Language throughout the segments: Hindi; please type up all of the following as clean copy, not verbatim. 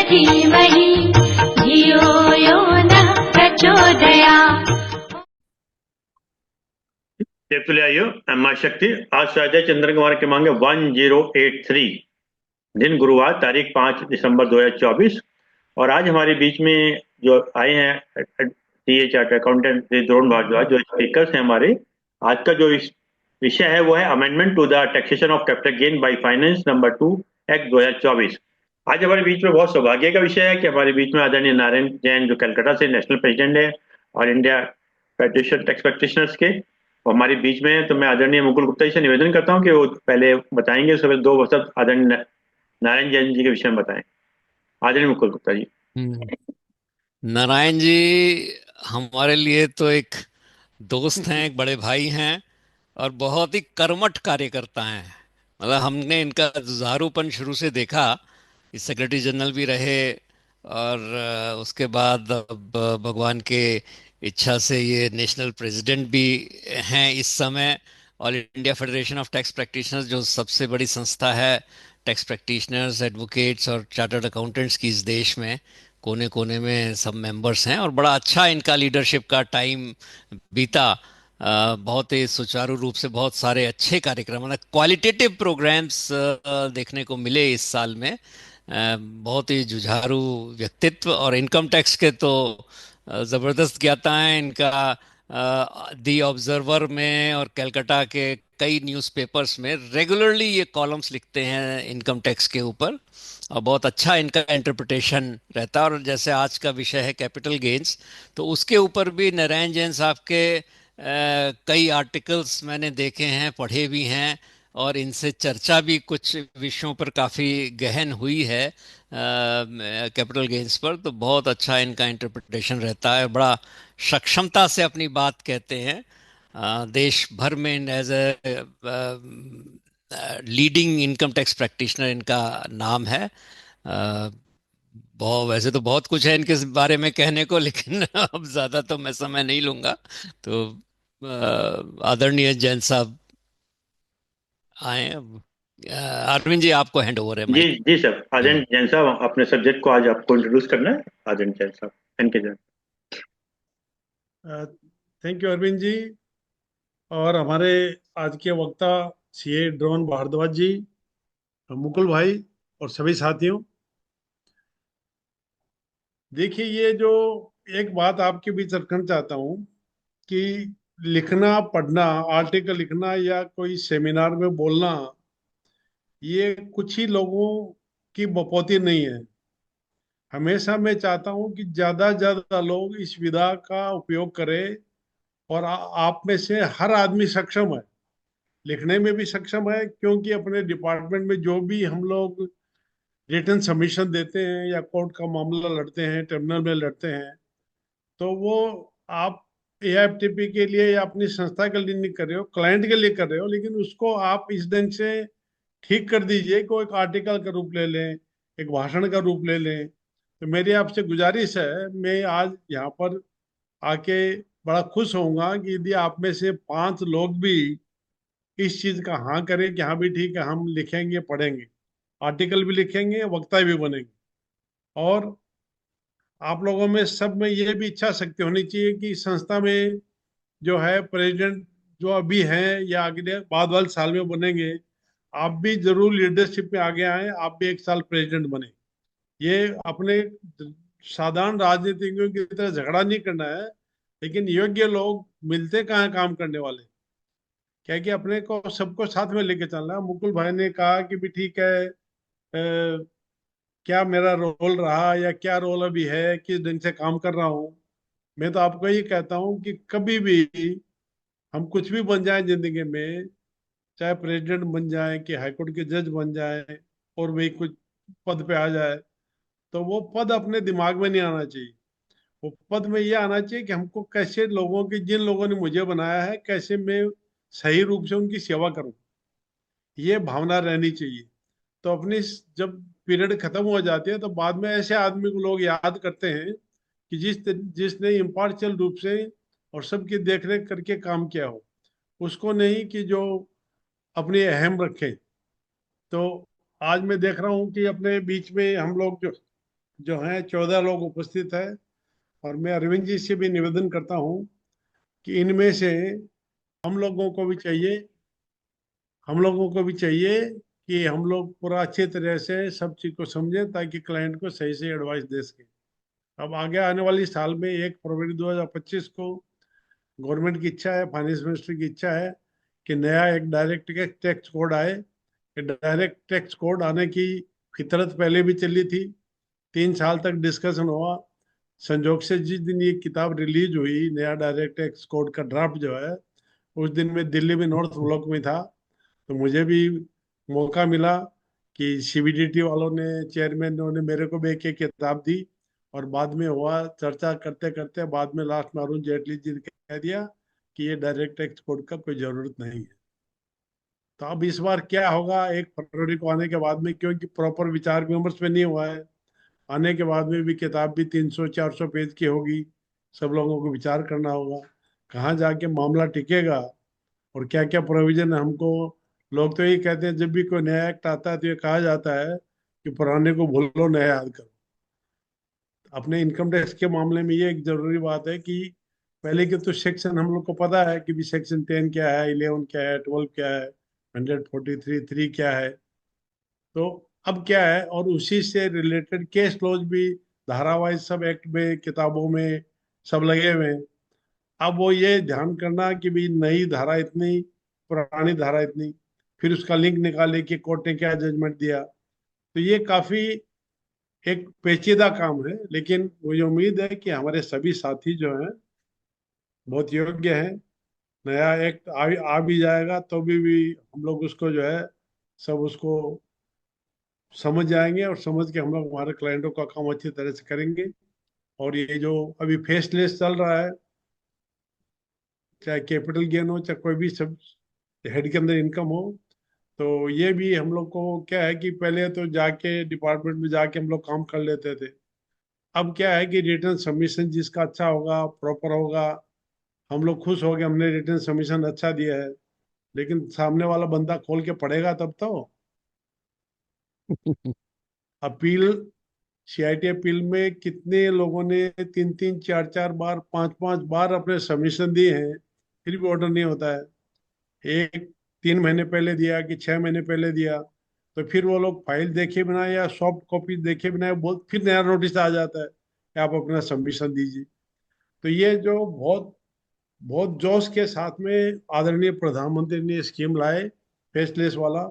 धीमहि धियो यो नः प्रचोदयात्। Actually, आइयो माँ शक्ति आज स्वाध्याय चंद्र कुमार के मांगे 1083 दिन गुरुवार तारीख 5 दिसंबर 2024। और आज हमारे बीच में जो आए हैं CA chartered accountant Shri Drona Bhardwaj जो स्पीकर्स हैं हमारे। आज का जो विषय है वो है amendment to the taxation of capital gain by finance number 2 act 2024। आज हमारे बीच में बहुत सौभाग्य का विषय है कि हमारे बीच में आदरणीय नारायण जैन जो कलकत्ता से नेशनल प्रेसिडेंट है और इंडिया फेडरेशन टैक्स प्रैक्टिशनर्स के हमारे बीच में। तो मैं आदरणीय मुकुल गुप्ता जी से निवेदन करता हूं कि वो पहले बताएंगे, उसके बाद 2 वक्त आदरणीय नारायण जैन जी के विषय में बताएं। आदरणीय मुकुल गुप्ता जी। नारायण जी हमारे लिए तो एक दोस्त हैं, एक बड़े भाई हैं और बहुत ही कर्मठ कार्यकर्ता हैं। मतलब हमने इनका जुझारूपन शुरू से देखा। इस सेक्रेटरी जनरल भी रहे और उसके बाद अब भगवान के इच्छा से ये नेशनल प्रेसिडेंट भी हैं इस समय। All India federation of tax practitioners जो सबसे बड़ी संस्था है टैक्स प्रैक्टिशनर्स, एडवोकेट्स और चार्टर्ड अकाउंटेंट्स की इस देश में कोने कोने में सब मेंबर्स हैं और बड़ा अच्छा इनका लीडरशिप का टाइम बीता। बहुत ही सुचारू रूप से बहुत सारे अच्छे कार्यक्रम मतलब क्वालिटेटिव प्रोग्राम्स देखने को मिले इस साल में। बहुत ही जुझारू व्यक्तित्व और इनकम टैक्स के तो ज़बरदस्त ज्ञाता हैं इनका। दी ऑब्जर्वर में और कलकत्ता के कई न्यूज़पेपर्स में रेगुलरली ये कॉलम्स लिखते हैं इनकम टैक्स के ऊपर और बहुत अच्छा इनका इंटरप्रिटेशन रहता है। और जैसे आज का विषय है कैपिटल गेन्स, तो उसके ऊपर भी नारायण जैन साहब के कई आर्टिकल्स मैंने देखे हैं, पढ़े भी हैं और इनसे चर्चा भी कुछ विषयों पर काफ़ी गहन हुई है कैपिटल गेन्स पर। तो बहुत अच्छा इनका इंटरप्रिटेशन रहता है, बड़ा सक्षमता से अपनी बात कहते हैं। देश भर में as a leading income tax practitioner इनका नाम है। बहुत वैसे तो बहुत कुछ है इनके बारे में कहने को, लेकिन अब ज़्यादा तो मैं समय नहीं लूँगा। तो आदरणीय जैन साहब आए अब। अरविंद जी आपको हैंड ओवर है जी माइक। जी सर। आदरणीय जैन साहब अपने सब्जेक्ट को आज आपको इंट्रोड्यूस करना है। आदरणीय जैन साहब, NK Jain. Thank you Arvind ji और हमारे आज के वक्ता सीए ड्रोन भारद्वाज जी, मुकुल भाई और सभी साथियों। देखिए, ये जो एक बात आपके बीच रखना चाहता हूँ कि लिखना, पढ़ना, आर्टिकल लिखना या कोई सेमिनार में बोलना, ये कुछ ही लोगों की बपौती नहीं है। हमेशा मैं चाहता हूँ कि ज्यादा से ज्यादा लोग इस विधा का उपयोग करें और आप में से हर आदमी सक्षम है, लिखने में भी सक्षम है, क्योंकि अपने डिपार्टमेंट में जो भी हम लोग रिटर्न सबमिशन देते हैं या कोर्ट का मामला लड़ते हैं, ट्रिब्यूनल में लड़ते हैं, तो वो आप एएफटीपी के लिए या अपनी संस्था के लिए नहीं कर रहे हो, क्लाइंट के लिए कर रहे हो, लेकिन उसको आप इस ढंग से ठीक कर दीजिए कि वो एक आर्टिकल का रूप ले लें, एक भाषण का रूप ले लें। तो मेरी आपसे गुजारिश है, मैं आज यहाँ पर आके बड़ा खुश होऊंगा कि यदि आप में से 5 लोग भी इस चीज का हाँ करें कि हाँ भी ठीक है, हम लिखेंगे, पढ़ेंगे, आर्टिकल भी लिखेंगे, वक्ता भी बनेंगे। और आप लोगों में सब में ये भी इच्छा शक्ति होनी चाहिए कि संस्था में जो है प्रेसिडेंट जो अभी हैं या अगले बाद वाले साल में बनेंगे, आप भी जरूर लीडरशिप में आगे आए, आप भी एक साल प्रेसिडेंट बने। ये अपने साधारण राजनीतिज्ञों की तरह झगड़ा नहीं करना है, लेकिन योग्य लोग मिलते कहाँ हैं काम करने वाले, क्या कि अपने को सबको साथ में लेके चलना है। मुकुल भाई ने कहा कि भी ठीक है, क्या मेरा रोल रहा या क्या रोल अभी है, किस ढंग से काम कर रहा हूँ। मैं तो आपको ये कहता हूँ कि कभी भी हम कुछ भी बन जाए जिंदगी में, चाहे प्रेसिडेंट बन जाए कि हाईकोर्ट के जज बन जाए और वही कुछ पद पे आ जाए, तो वो पद अपने दिमाग में नहीं आना चाहिए। वो पद में ये आना चाहिए कि हमको कैसे लोगों की, जिन लोगों ने मुझे बनाया है, कैसे मैं सही रूप से उनकी सेवा करूं, ये भावना रहनी चाहिए। तो अपनी जब पीरियड खत्म हो जाती है तो बाद में ऐसे आदमी को लोग याद करते हैं कि जिसने इम्पार्शियल रूप से और सबकी देखरेख करके काम किया हो, उसको नहीं कि जो अपनी अहम रखे। तो आज मैं देख रहा हूँ कि अपने बीच में हम लोग जो जो हैं 14 लोग उपस्थित है। और मैं अरविंद जी से भी निवेदन करता हूँ कि इनमें से हम लोगों को भी चाहिए हम लोगों को भी चाहिए कि हम लोग पूरा अच्छी तरह से सब चीज को समझें, ताकि क्लाइंट को सही से एडवाइस दे सके। अब आगे आने वाली साल में 1 फरवरी 2025 को गवर्नमेंट की इच्छा है, फाइनेंस मिनिस्टर की इच्छा है कि नया एक डायरेक्ट टैक्स कोड आए। डायरेक्ट टैक्स कोड आने की फितरत पहले भी चली थी, 3 साल तक डिस्कशन हुआ। संजोग से जिस दिन ये किताब रिलीज हुई, नया डायरेक्ट टैक्स कोड का ड्राफ्ट जो है, उस दिन मैं दिल्ली में नॉर्थ ब्लॉक में था। तो मुझे भी मौका मिला कि सीबीडीटी वालों ने, चेयरमैन ने मेरे को भी एक किताब दी। और बाद में हुआ चर्चा करते करते, बाद में लास्ट में अरुण जेटली जी ने कह दिया कि ये डायरेक्ट टैक्स कोड का कोई जरूरत नहीं है। तो अब इस बार क्या होगा 1 फरवरी को आने के बाद में, क्योंकि प्रॉपर विचार विमर्श में नहीं हुआ है, आने के बाद में भी किताब भी 300-400 पेज की होगी। सब लोगों को विचार करना होगा कहाँ जाके मामला टिकेगा और क्या क्या प्रोविजन है हमको। लोग तो यही कहते हैं, जब भी कोई नया एक्ट आता है तो ये कहा जाता है कि पुराने को भूलो, नया याद करो। अपने इनकम टैक्स के मामले में ये एक जरूरी बात है कि पहले के तो सेक्शन हम लोग को पता है कि भी सेक्शन 10 क्या है, 11 क्या है, 12 क्या है, 143(3) क्या है। तो अब क्या है, और उसी से रिलेटेड केस लॉज भी धारावाहिक सब एक्ट में, किताबों में सब लगे हुए हैं। अब वो ये ध्यान करना कि भी नई धारा इतनी, पुरानी धारा इतनी, फिर उसका लिंक निकाले कि कोर्ट ने क्या जजमेंट दिया। तो ये काफी एक पेचीदा काम है, लेकिन मुझे उम्मीद है कि हमारे सभी साथी जो हैं बहुत योग्य हैं। नया एक्ट आ भी जाएगा तो भी हम लोग उसको जो है सब उसको समझ जाएंगे, और समझ के हम लोग हमारे क्लाइंटों का काम अच्छी तरह से करेंगे। और ये जो अभी फेसलेस चल रहा है, चाहे कैपिटल गेन हो चाहे कोई भी सब हेड के अंदर इनकम हो, तो ये भी हम लोग को क्या है कि पहले तो जाके डिपार्टमेंट में जाके हम लोग काम कर लेते थे। अब क्या है कि रिटर्न सबमिशन जिसका अच्छा होगा, प्रॉपर होगा, हम लोग खुश हो गए हमने रिटर्न सबमिशन अच्छा दिया है, लेकिन सामने वाला बंदा खोल के पढ़ेगा तब तो। अपील, सीआईटी अपील में कितने लोगों ने 3-3, 4-4 बार, 5-5 बार अपने सबमिशन दिए हैं, फिर भी ऑर्डर नहीं होता है। एक 3 महीने पहले दिया कि 6 महीने पहले दिया, तो फिर वो लोग फाइल देखे बिना या सॉफ्ट कॉपी देखे बिना बहुत फिर नया नोटिस आ जाता है कि आप अपना सबमिशन दीजिए। तो ये जो बहुत बहुत जोश के साथ में आदरणीय प्रधानमंत्री ने स्कीम लाए, फेसलेस वाला।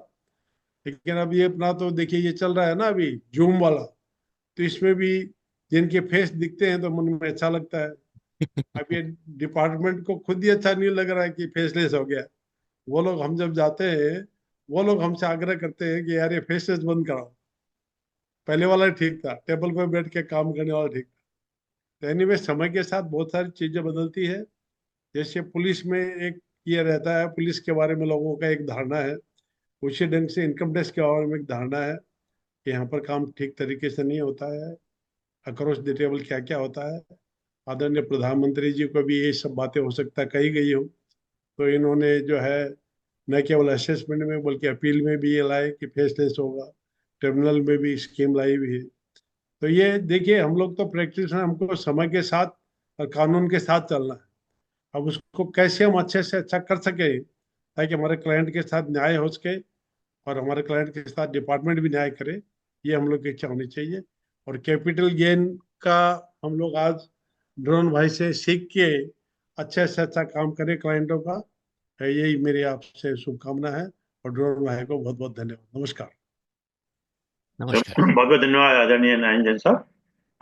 लेकिन अब ये अपना तो देखिए ये चल रहा है ना अभी जूम वाला, तो इसमें भी जिनके फेस दिखते हैं तो मन में अच्छा लगता है। अब ये डिपार्टमेंट को खुद ही अच्छा नहीं लग रहा है कि फेसलेस हो गया। वो लोग, हम जब जाते हैं, वो लोग हमसे आग्रह करते हैं कि यार ये फेसलेस बंद कराओ, पहले वाला ठीक था, टेबल पर बैठ के काम करने वाला ठीक था। तो एनीवे समय के साथ बहुत सारी चीजें बदलती है। जैसे पुलिस में एक ये रहता है, पुलिस के बारे में लोगों का एक धारणा है, उसी ढंग से इनकम टैक्स के बारे में एक धारणा है कि यहाँ पर काम ठीक तरीके से नहीं होता है, अक्रॉस द टेबल क्या क्या होता है। आदरणीय प्रधानमंत्री जी को भी ये सब बातें हो सकता है कही गई हो, तो इन्होंने जो है न केवल असेसमेंट में बल्कि अपील में भी ये लाए कि फेसलेस होगा, ट्रिब्यूनल में भी स्कीम लाई हुई है। तो ये देखिए, हम लोग तो प्रैक्टिस में, हमको समय के साथ और कानून के साथ चलना है। अब उसको कैसे हम अच्छे से अच्छा कर सके ताकि हमारे क्लाइंट के साथ न्याय हो सके और हमारे क्लाइंट के साथ डिपार्टमेंट भी न्याय करे, ये हम लोग की इच्छा होनी चाहिए। और कैपिटल गेन का हम लोग आज ड्रोन भाई से सीख के अच्छे से अच्छा काम करें क्लाइंटों का, यही मेरी आपसे शुभकामना है। और ड्रोन भाई को बहुत बहुत धन्यवाद, नमस्कार। नमस्कार। बहुत बहुत धन्यवाद आदरणीय नारायण जैन साहब।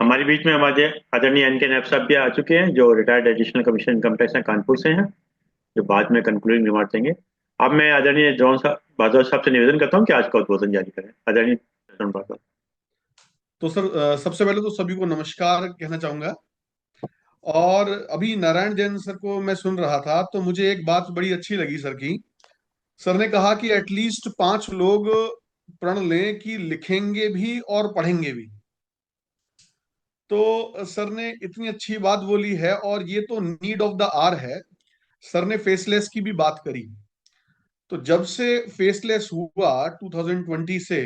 हमारे बीच में हमारे आदरणीय एन के नायब साहब भी आ चुके हैं, जो retired additional commissioner income tax हैं, कानपुर से हैं, जो बाद में कंक्लूडिंग रिमार्क देंगे। अब मैं आदरणीय जॉन साहब भारद्वाज साहब से निवेदन करता हूँ कि आज का उद्बोधन जारी करें। आदरणीय जॉन भारद्वाज। तो सर, सबसे पहले तो सभी को नमस्कार कहना चाहूंगा। और अभी नारायण जैन सर को मैं सुन रहा था तो मुझे एक बात बड़ी अच्छी लगी सर की। सर ने कहा कि एटलीस्ट 5 लोग प्रण लें कि लिखेंगे भी और पढ़ेंगे भी। तो सर ने इतनी अच्छी बात बोली है, और ये तो नीड ऑफ द आवर है। सर ने फेसलेस की भी बात करी। तो जब से फेसलेस हुआ 2020 से,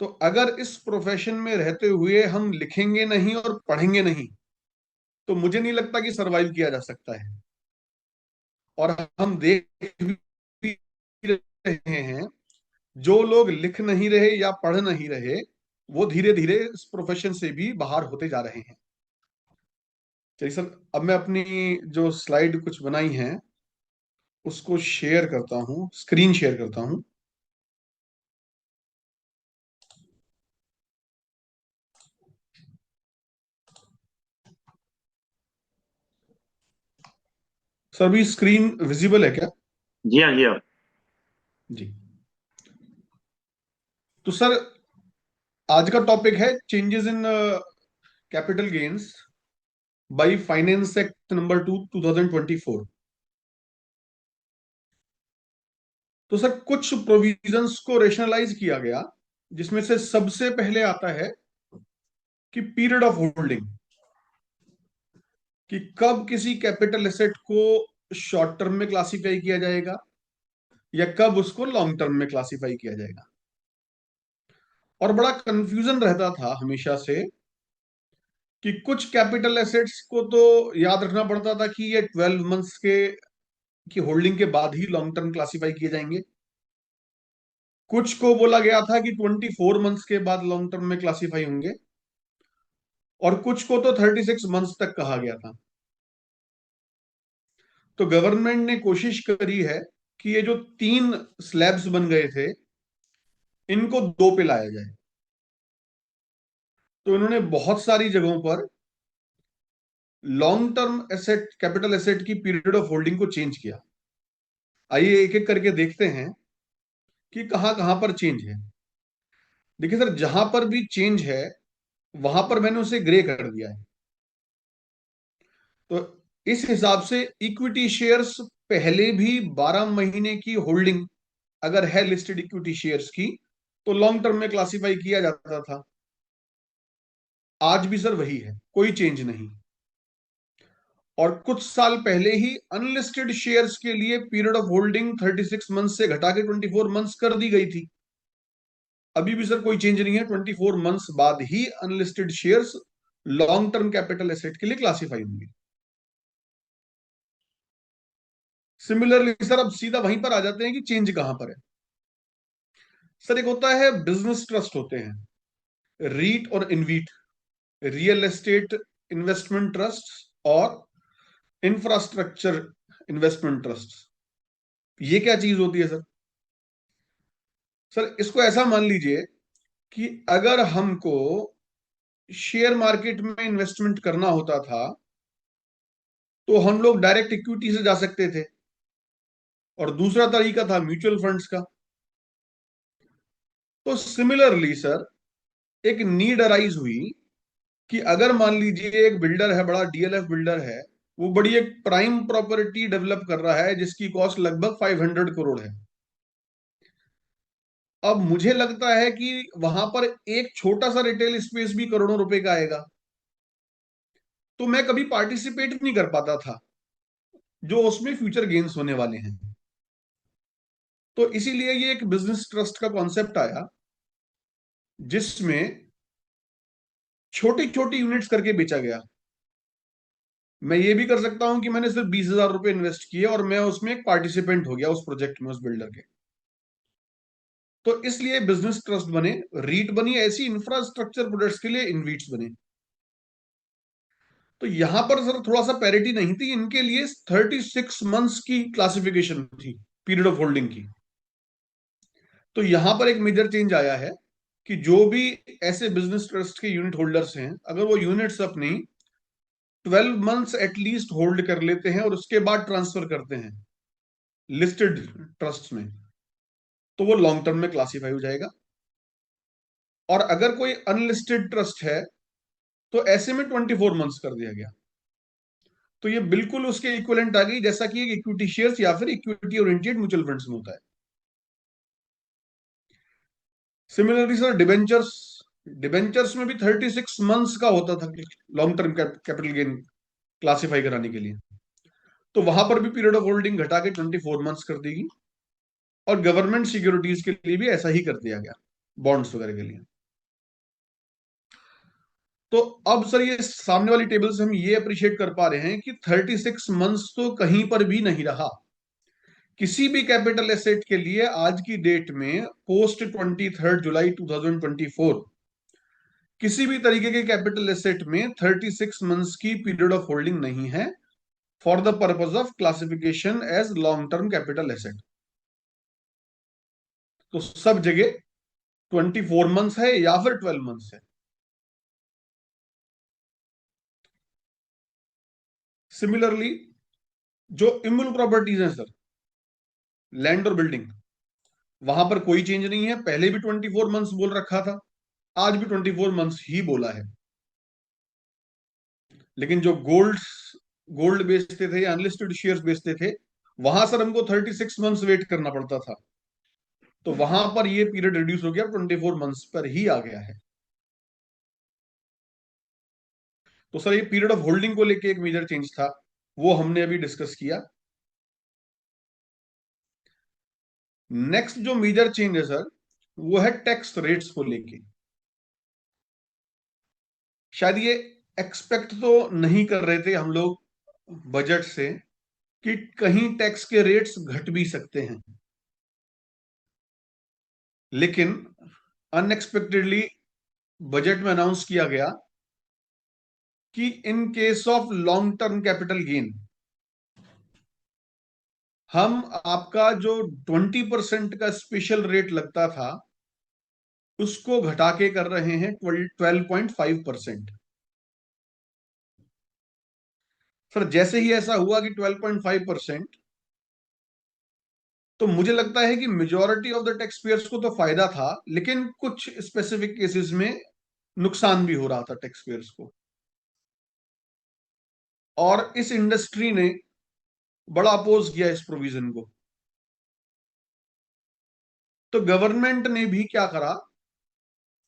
तो अगर इस प्रोफेशन में रहते हुए हम लिखेंगे नहीं और पढ़ेंगे नहीं, तो मुझे नहीं लगता कि सरवाइव किया जा सकता है। और हम देख भी रहे हैं, जो लोग लिख नहीं रहे या पढ़ नहीं रहे, वो धीरे धीरे इस प्रोफेशन से भी बाहर होते जा रहे हैं। चलिए सर, अब मैं अपनी जो स्लाइड कुछ बनाई है उसको शेयर करता हूं, स्क्रीन शेयर करता हूं। सर अभी स्क्रीन विजिबल है क्या? जी हाँ, जी हाँ। जी। तो सर आज का टॉपिक है changes in capital gains by finance act number 2 2024। तो सर कुछ प्रोविजंस को रेशनलाइज किया गया, जिसमें से सबसे पहले आता है कि पीरियड ऑफ होल्डिंग, कि कब किसी कैपिटल एसेट को शॉर्ट टर्म में क्लासिफाई किया जाएगा या कब उसको लॉन्ग टर्म में क्लासिफाई किया जाएगा। और बड़ा कंफ्यूजन रहता था हमेशा से कि कुछ कैपिटल एसेट्स को तो याद रखना पड़ता था कि ये 12 मंथ्स के की होल्डिंग के बाद ही लॉन्ग टर्म क्लासिफाई किए जाएंगे, कुछ को बोला गया था कि 24 मंथ्स के बाद लॉन्ग टर्म में क्लासिफाई होंगे, और कुछ को तो 36 मंथ्स तक कहा गया था। तो गवर्नमेंट ने कोशिश करी है कि ये जो 3 स्लैब्स बन गए थे, इनको 2 पे लाया जाए। तो इन्होंने बहुत सारी जगहों पर long term asset, capital asset की पीरियड ऑफ होल्डिंग को चेंज किया। आइए एक एक करके देखते हैं कि कहां कहां पर चेंज है। देखिए सर, जहां पर भी चेंज है वहां पर मैंने उसे ग्रे कर दिया है। तो इस हिसाब से इक्विटी शेयर्स पहले भी 12 महीने की होल्डिंग अगर है लिस्टेड इक्विटी शेयर्स की, तो लॉन्ग टर्म में क्लासिफाई किया जाता था। आज भी सर वही है, कोई चेंज नहीं। और कुछ साल पहले ही अनलिस्टेड शेयर्स के लिए पीरियड ऑफ होल्डिंग 36 मंथ से घटा के 24 मंथ्स कर दी गई थी। अभी भी सर कोई चेंज नहीं है, 24 मंथ्स बाद ही unlisted shares long term capital asset के लिए क्लासिफाई होंगे। सिमिलरली सर अब सीधा वहीं पर आ जाते हैं कि चेंज कहां पर है। सर एक होता है बिजनेस ट्रस्ट होते हैं, रीट और इनवीट, रियल एस्टेट इन्वेस्टमेंट ट्रस्ट और इंफ्रास्ट्रक्चर इन्वेस्टमेंट ट्रस्ट। ये क्या चीज होती है सर? सर इसको ऐसा मान लीजिए कि अगर हमको शेयर मार्केट में इन्वेस्टमेंट करना होता था तो हम लोग डायरेक्ट इक्विटी से जा सकते थे, और दूसरा तरीका था म्यूचुअल फंड्स का। तो सिमिलरली सर एक नीड अराइज हुई कि अगर मान लीजिए एक बिल्डर है, बड़ा डीएलएफ बिल्डर है, वो बड़ी एक प्राइम प्रॉपर्टी डेवलप कर रहा है जिसकी कॉस्ट लगभग 500 करोड़ है। अब मुझे लगता है कि वहां पर एक छोटा सा रिटेल स्पेस भी करोड़ों रुपए का आएगा, तो मैं कभी पार्टिसिपेट नहीं कर पाता था जो उसमें फ्यूचर गेन्स होने वाले हैं। तो इसीलिए ये एक बिजनेस ट्रस्ट का कॉन्सेप्ट आया, जिसमें छोटी छोटी यूनिट्स करके बेचा गया। मैं ये भी कर सकता हूं कि मैंने सिर्फ 20,000 रुपए इन्वेस्ट किए और मैं उसमें एक पार्टिसिपेंट हो गया उस प्रोजेक्ट में, उस बिल्डर के। तो इसलिए बिजनेस ट्रस्ट बने, रीट बनी, ऐसी इंफ्रास्ट्रक्चर प्रोजेक्ट्स के लिए इनवीट्स बने। तो यहां पर सर थोड़ा सा पैरिटी नहीं थी, इनके लिए 36 मंथ्स की क्लासिफिकेशन थी पीरियड ऑफ होल्डिंग की। तो यहां पर एक मेजर चेंज आया है कि जो भी ऐसे बिजनेस ट्रस्ट के यूनिट होल्डर्स हैं, अगर वो यूनिट्स अपनी 12 मंथ्स एटलीस्ट होल्ड कर लेते हैं और उसके बाद ट्रांसफर करते हैं लिस्टेड ट्रस्ट में, तो वो लॉन्ग टर्म में क्लासिफाई हो जाएगा। और अगर कोई अनलिस्टेड ट्रस्ट है तो ऐसे में 24 मंथ्स कर दिया गया। तो ये बिल्कुल उसके इक्विवेलेंट आ गई जैसा कि एक इक्विटी शेयर्स या फिर इक्विटी ओरिएंटेड म्यूचुअल फंड्स में होता है। सिमिलरली सर डिबेंचर्स, डिबेंचर्स में भी 36 मंथ्स का होता था long term capital gain classify कराने के लिए। तो वहां पर भी पीरियड ऑफ होल्डिंग घटा के 24 मंथ्स कर देगी, और गवर्नमेंट सिक्योरिटीज के लिए भी ऐसा ही कर दिया गया। बॉन्ड्स वगैरह के लिए। तो अब सर ये सामने वाली टेबल से हम ये अप्रिशिएट कर पा रहे हैं कि 36 मंथ्स तो कहीं पर भी नहीं रहा। किसी भी कैपिटल एसेट के लिए आज की डेट में पोस्ट 23 जुलाई 2024 किसी भी तरीके के कैपिटल एसेट में 36 मंथ्स की पीरियड ऑफ होल्डिंग नहीं है for the purpose of classification as long term capital asset. तो सब जगह 24 मंथ्स है या फिर 12 मंथ्स है। सिमिलरली जो इम्यूल प्रॉपर्टीज हैं सर, लैंड और बिल्डिंग, वहां पर कोई चेंज नहीं है। पहले भी 24 मंथ्स बोल रखा था, आज भी 24 मंथ्स ही बोला है। लेकिन जो गोल्ड बेचते थे या अनलिस्टेड शेयर्स बेचते थे, वहां सर हमको 36 मंथ्स वेट करना पड़ता था। तो वहां पर ये पीरियड रिड्यूस हो गया, 24 मंथ्स पर ही आ गया है। तो सर ये पीरियड ऑफ होल्डिंग को लेके एक मेजर चेंज था, वो हमने अभी डिस्कस किया। नेक्स्ट जो मेजर चेंज है सर, वो है टैक्स रेट्स को लेके। शायद ये एक्सपेक्ट तो नहीं कर रहे थे हम लोग बजट से कि कहीं टैक्स के रेट्स घट भी सकते हैं, लेकिन अनएक्सपेक्टेडली बजट में अनाउंस किया गया कि in case of long term capital gain हम आपका जो 20% का स्पेशल रेट लगता था उसको घटा के कर रहे हैं 12.5%। सर जैसे ही ऐसा हुआ कि 12.5%, तो मुझे लगता है कि majority of the tax payers को तो फायदा था, लेकिन कुछ स्पेसिफिक केसेस में नुकसान भी हो रहा था टैक्स पेयर्स को। और इस इंडस्ट्री ने बड़ा अपोज किया इस प्रोविजन को। तो गवर्नमेंट ने भी क्या करा,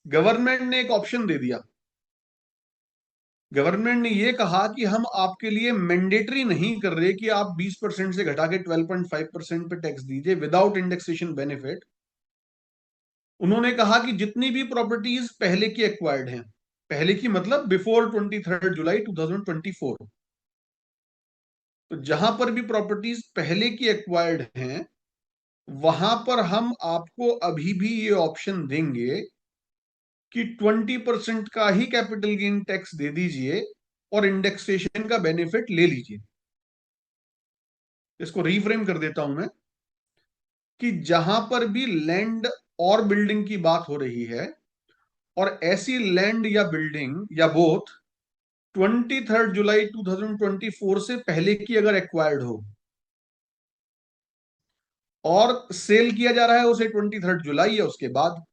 गवर्नमेंट ने एक ऑप्शन दे दिया। गवर्नमेंट ने यह कहा कि हम आपके लिए मैंडेटरी नहीं कर रहे कि आप 20% से घटा के 12.5% पे टैक्स दीजिए विदाउट इंडेक्सेशन बेनिफिट। उन्होंने कहा कि जितनी भी प्रॉपर्टीज पहले की एक्वायर्ड हैं, पहले की मतलब बिफोर 23 जुलाई 2024, तो जहां पर भी प्रॉपर्टीज पहले की एक्वायर्ड हैं वहां पर हम आपको अभी भी ये ऑप्शन देंगे कि 20% का ही कैपिटल गेन टैक्स दे दीजिए और इंडेक्सेशन का बेनिफिट ले लीजिए। इसको रीफ्रेम कर देता हूं मैं कि जहां पर भी लैंड और बिल्डिंग की बात हो रही है और ऐसी लैंड या बिल्डिंग या बोथ 23 जुलाई 2024 से पहले की अगर एक्वायर्ड हो और सेल किया जा रहा है उसे 23 जुलाई या उसके बाद,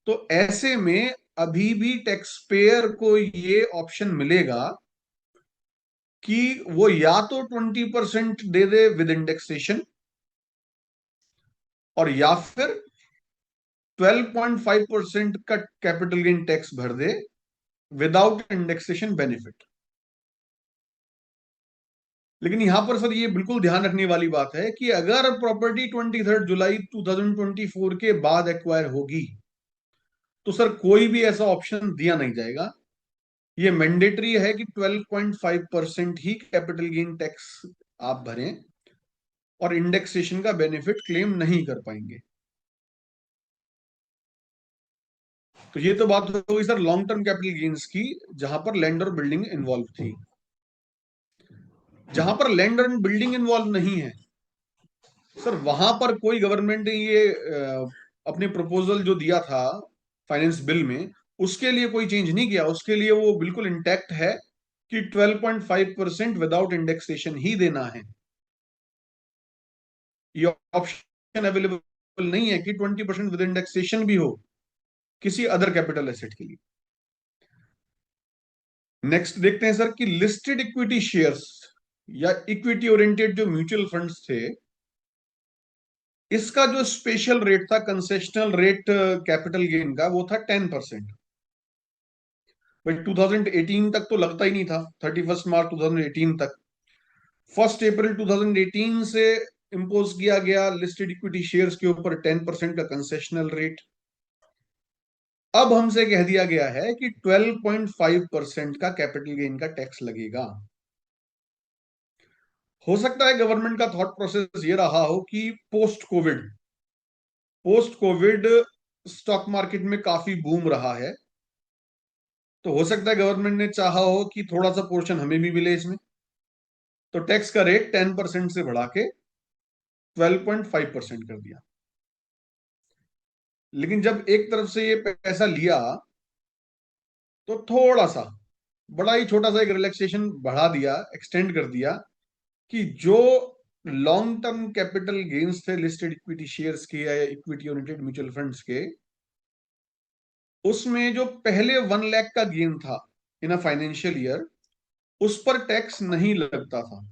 तो ऐसे में अभी भी टैक्स पेयर को ये ऑप्शन मिलेगा कि वो या तो 20% दे दे विद इंडेक्सेशन और या फिर 12.5% का कैपिटल गेन टैक्स भर दे विदाउट इंडेक्सेशन बेनिफिट। लेकिन यहां पर सर ये बिल्कुल ध्यान रखने वाली बात है कि अगर प्रॉपर्टी 23 जुलाई 2024 के बाद एक्वायर होगी तो सर कोई भी ऐसा ऑप्शन दिया नहीं जाएगा। ये मैंडेटरी है कि 12.5% ही कैपिटल गेन टैक्स आप भरें और इंडेक्सेशन का बेनिफिट क्लेम नहीं कर पाएंगे। तो ये तो बात हो गई sir long term capital gains की, जहां पर लैंड और बिल्डिंग इन्वॉल्व थी। जहां पर लैंड और बिल्डिंग इन्वॉल्व नहीं है सर, वहां पर कोई गवर्नमेंट ने ये अपने प्रपोजल जो दिया था फाइनेंस बिल में, उसके लिए कोई चेंज नहीं किया। उसके लिए वो बिल्कुल इंटैक्ट है कि 12.5% विदाउट इंडेक्सेशन ही देना है। ये ऑप्शन अवेलेबल नहीं है कि 20% विद इंडेक्सेशन भी हो किसी अदर कैपिटल एसेट के लिए। नेक्स्ट देखते हैं सर कि लिस्टेड इक्विटी शेयर्स या इक्विटी ओरिएंटेड जो म्यूचुअल फंड्स थे, इसका जो स्पेशल रेट था, कंसेशनल रेट कैपिटल गेन का, वो था 10%। भाई 2018 तक तो लगता ही नहीं था, 31 मार्च 2018 तक। 1 अप्रैल 2018 से इम्पोज किया गया लिस्टेड इक्विटी शेयर्स के ऊपर 10% का कंसेशनल रेट। अब हमसे कह दिया गया है कि 12.5% का कैपिटल गेन का टैक्स लगेगा। हो सकता है गवर्नमेंट का थॉट प्रोसेस ये रहा हो कि पोस्ट कोविड स्टॉक मार्केट में काफी बूम रहा है, तो हो सकता है गवर्नमेंट ने चाहा हो कि थोड़ा सा पोर्शन हमें भी मिले इसमें, तो टैक्स का रेट 10% से बढ़ा के 12.5% कर दिया। लेकिन जब एक तरफ से ये पैसा लिया तो थोड़ा सा, बड़ा ही छोटा सा एक रिलैक्सेशन बढ़ा दिया, एक्सटेंड कर दिया कि जो लॉन्ग टर्म कैपिटल गेन्स थे लिस्टेड इक्विटी शेयर्स के या इक्विटी ओरिएंटेड म्यूचुअल फंड्स के, उसमें जो पहले 1 लाख का गेन था इन अ फाइनेंशियल ईयर, उस पर टैक्स नहीं लगता था।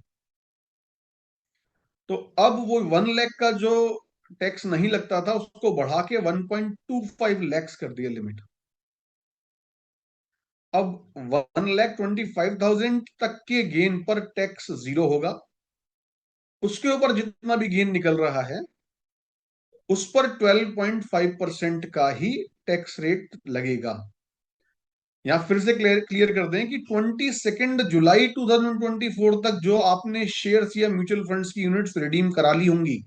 तो अब वो 1 लाख का जो टैक्स नहीं लगता था उसको बढ़ा के 1.25 लाख कर दिया लिमिट। अब 1,25,000 तक के गेन पर टैक्स 0 होगा। उसके ऊपर जितना भी गेन निकल रहा है उस पर 12.5% का ही टैक्स रेट लगेगा। यहां फिर से क्लियर कर दें कि 22 जुलाई 2024 तक जो आपने शेयर्स या म्यूचुअल फंड्स की यूनिट्स रिडीम करा ली होंगी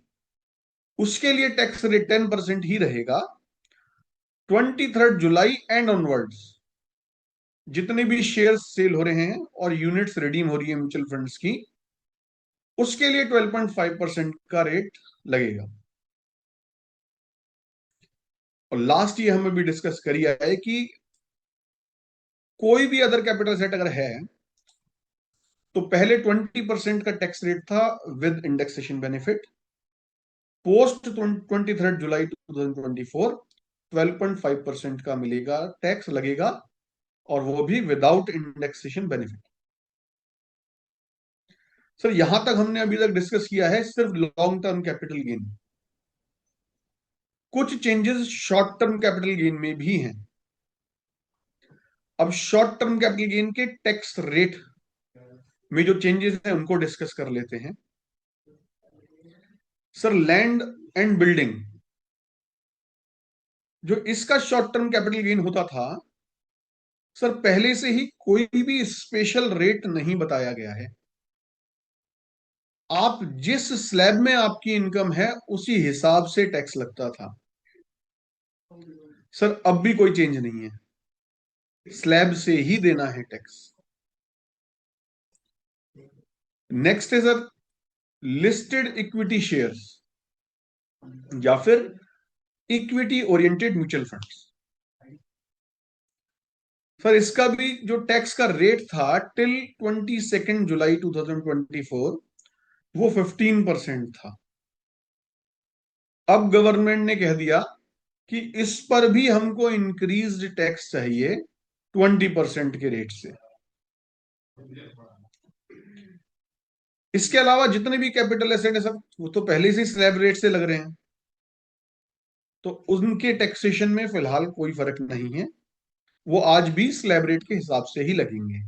उसके लिए टैक्स रेट 10% ही रहेगा। 23 जुलाई एंड ऑनवर्ड्स जितने भी शेयर्स सेल हो रहे हैं और यूनिट्स रिडीम हो रही है म्यूचुअल फंड्स की, उसके लिए 12.5% का रेट लगेगा। और लास्ट ये हमें भी डिस्कस करिए है कि कोई भी अदर कैपिटल सेट अगर है तो पहले 20% का टैक्स रेट था विद इंडेक्सेशन बेनिफिट। पोस्ट 23 जुलाई 2024 12.5% का मिलेगा, टैक्स लगेगा, और वो भी विदाउट इंडेक्सेशन बेनिफिट। सर यहां तक हमने अभी तक डिस्कस किया है सिर्फ लॉन्ग टर्म कैपिटल गेन। कुछ changes short term capital gain में भी हैं। अब शॉर्ट टर्म कैपिटल गेन के टैक्स रेट में जो चेंजेस हैं उनको डिस्कस कर लेते हैं। सर लैंड एंड बिल्डिंग, जो इसका शॉर्ट टर्म कैपिटल गेन होता था, सर पहले से ही कोई भी स्पेशल रेट नहीं बताया गया है। आप जिस स्लैब में आपकी इनकम है उसी हिसाब से टैक्स लगता था। सर अब भी कोई चेंज नहीं है, स्लैब से ही देना है टैक्स। नेक्स्ट है सर लिस्टेड इक्विटी शेयर्स या फिर equity oriented mutual funds. Sir इसका भी जो टैक्स का रेट था टिल 22 जुलाई 2024 वो 15% था। अब गवर्नमेंट ने कह दिया कि इस पर भी हमको इंक्रीज्ड टैक्स चाहिए 20% के रेट से। इसके अलावा जितने भी कैपिटल एसेट है सब वो तो पहले से स्लैब रेट से लग रहे हैं, तो उनके टैक्सेशन में फिलहाल कोई फर्क नहीं है, वो आज भी स्लैब रेट के हिसाब से ही लगेंगे।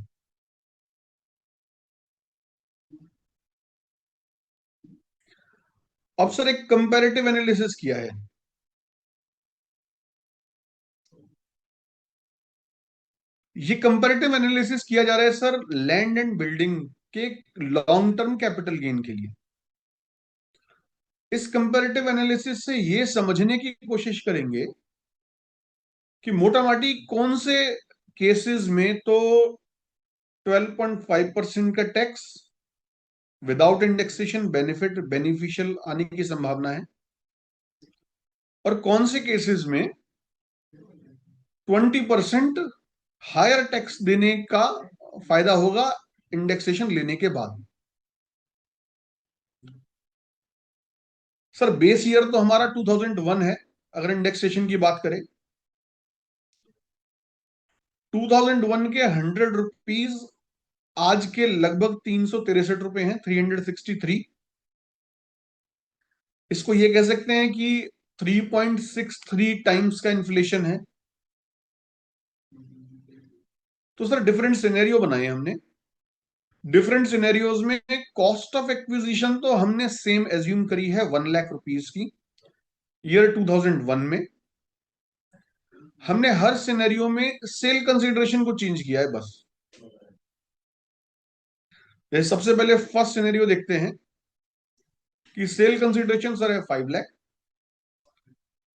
अब सर एक कंपैरेटिव एनालिसिस किया है। ये कंपैरेटिव एनालिसिस किया जा रहा है सर लैंड एंड बिल्डिंग के लॉन्ग टर्म कैपिटल गेन के लिए। इस कंपैरेटिव एनालिसिस से ये समझने की कोशिश करेंगे कि मोटा माटी कौन से केसेस में तो 12.5% का tax without indexation benefit beneficial आने की संभावना है, और कौन से केसेस में 20% हायर टैक्स देने का फायदा होगा इंडेक्सेशन लेने के बाद। सर बेस ईयर तो हमारा 2001 है। अगर इंडेक्सेशन की बात करें 2001 के 100 रुपीज आज के लगभग 363 रुपए हैं, 363। इसको ये कह सकते हैं कि 3.63 टाइम्स का इन्फ्लेशन है। तो सर डिफरेंट सिनेरियो बनाए हमने। डिफरेंट सिनेरियोज में कॉस्ट ऑफ एक्विजिशन तो हमने सेम एज्यूम करी है 1 लाख रुपीज की ईयर 2001 में। हमने हर सिनेरियो में सेल कंसिडरेशन को चेंज किया है बस। जैसे सबसे पहले फर्स्ट सिनेरियो देखते हैं कि सेल कंसिडरेशन सर है 5 लाख,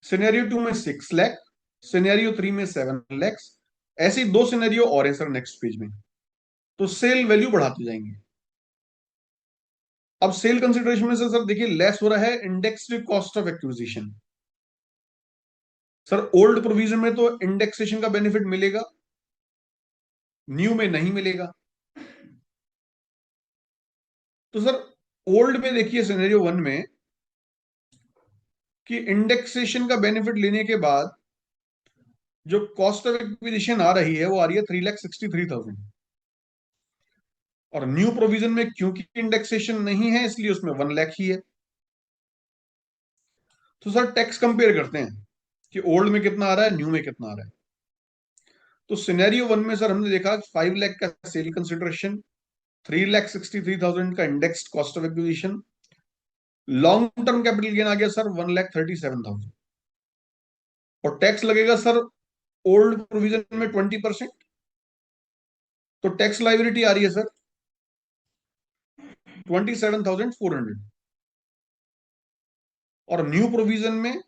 सिनेरियो 2 में 6 लाख, सिनेरियो 3 में 7 लाख। ऐसे ही 2 सिनेरियो और है सर नेक्स्ट पेज में, तो सेल वैल्यू बढ़ाते जाएंगे। अब सेल कंसिडरेशन में से सर देखिए लेस हो रहा है indexed cost of acquisition. Sir old provision में तो इंडेक्सेशन का बेनिफिट मिलेगा, न्यू में नहीं मिलेगा। तो सर ओल्ड में देखिए सिनेरियो 1 में कि इंडेक्सेशन का बेनिफिट लेने के बाद जो कॉस्ट ऑफ एक्विजिशन आ रही है वो आ रही है 3,63,000। और न्यू प्रोविजन में क्योंकि इंडेक्सेशन नहीं है इसलिए उसमें 1 लाख ही है। तो सर टैक्स कंपेयर करते हैं कि ओल्ड में कितना आ रहा है, न्यू में कितना आ रहा है। तो सिनेरियो 1 में सर हमने देखा 5 लाख का सेल कंसिडरेशन, 3,63,000 का indexed cost of acquisition, long term capital gain आ गया सर 1,37,000। और टैक्स लगेगा सर ओल्ड प्रोविजन में 20%, तो टैक्स लाइबिलिटी आ रही है सर 27,400। और न्यू प्रोविजन में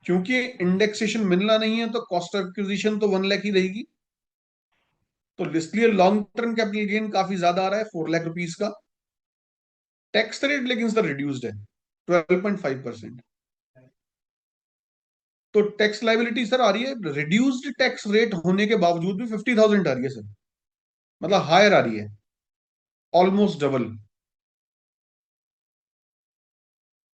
क्योंकि इंडेक्सेशन मिलना नहीं है तो कॉस्ट ऑफ एक्विजिशन तो 1 लाख ही रहेगी, तो इसलिए लॉन्ग टर्म कैपिटल गेन काफी ज्यादा आ रहा है 4 लाख रुपीज का। टैक्स रेट लेकिन सर रिड्यूस्ड है 12.5%। तो टैक्स लाइबिलिटी सर आ रही है रिड्यूस्ड टैक्स रेट होने के बावजूद भी 50,000 आ रही है सर, मतलब हायर आ रही है, ऑलमोस्ट डबल।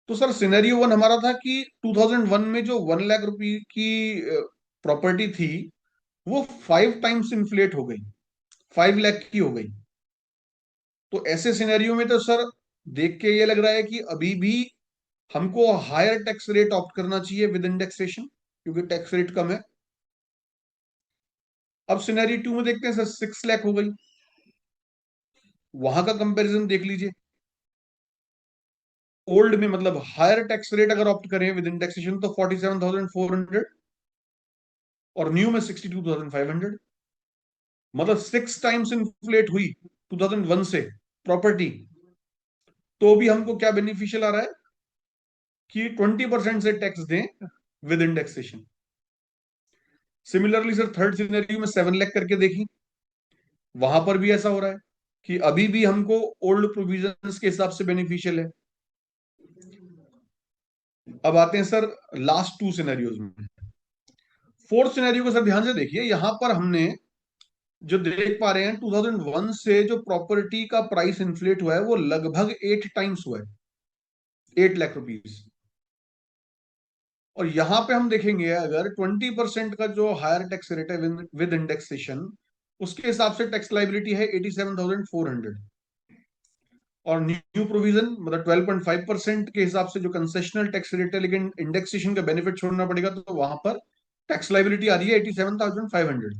तो सर सिनेरियो 1 हमारा था कि 2001 में जो 1 लाख रुपए की प्रॉपर्टी थी वो 5 टाइम्स इन्फ्लेट हो गई, 5 लाख की हो गई। तो ऐसे सिनेरियो में तो सर देख के ये लग रहा है कि अभी भी हमको हायर टैक्स रेट ऑप्ट करना चाहिए विद इंडेक्सेशन, क्योंकि टैक्स रेट कम है। अब सिनेरियो 2 में देखते हैं सर 6 लाख हो गई, वहां का कंपैरिजन देख लीजिए। ओल्ड में मतलब हायर टैक्स रेट अगर ऑप्ट करें विद इंडेक्सेशन तो 47,400 और न्यू में 62,500, मतलब 6 टाइम्स इन्फ्लेट हुई 2001 से प्रॉपर्टी। तो भी हमको क्या बेनिफिशियल आ रहा है कि 20% से टैक्स दें with indexation. Similarly sir third scenario में 7 लाख करके देखी, वहां पर भी ऐसा हो रहा है कि अभी भी हमको ओल्ड प्रोविजंस के हिसाब से बेनिफिशियल है। अब आते हैं सर लास्ट 2 सिनेरियोज में। फोर्थ सिनेरियो को सर ध्यान से देखिए, यहां पर हमने जो देख पा रहे हैं 2001 से जो प्रॉपर्टी का प्राइस इन्फ्लेट हुआ है वो लगभग 8 टाइम्स हुआ है, 8 लाख रुपीज। और यहां पे हम देखेंगे अगर 20% का जो हायर टैक्स रेट है विद इंडेक्सेशन, उसके हिसाब से टैक्स लाइबिलिटी है 87,400। और न्यू प्रोविजन मतलब 12.5% के हिसाब से जो कंसेशनल टैक्स रेट है लेकिन इंडेक्सेशन का बेनिफिट छोड़ना पड़ेगा, तो वहां पर टैक्स लाइबिलिटी आ रही है 87,500।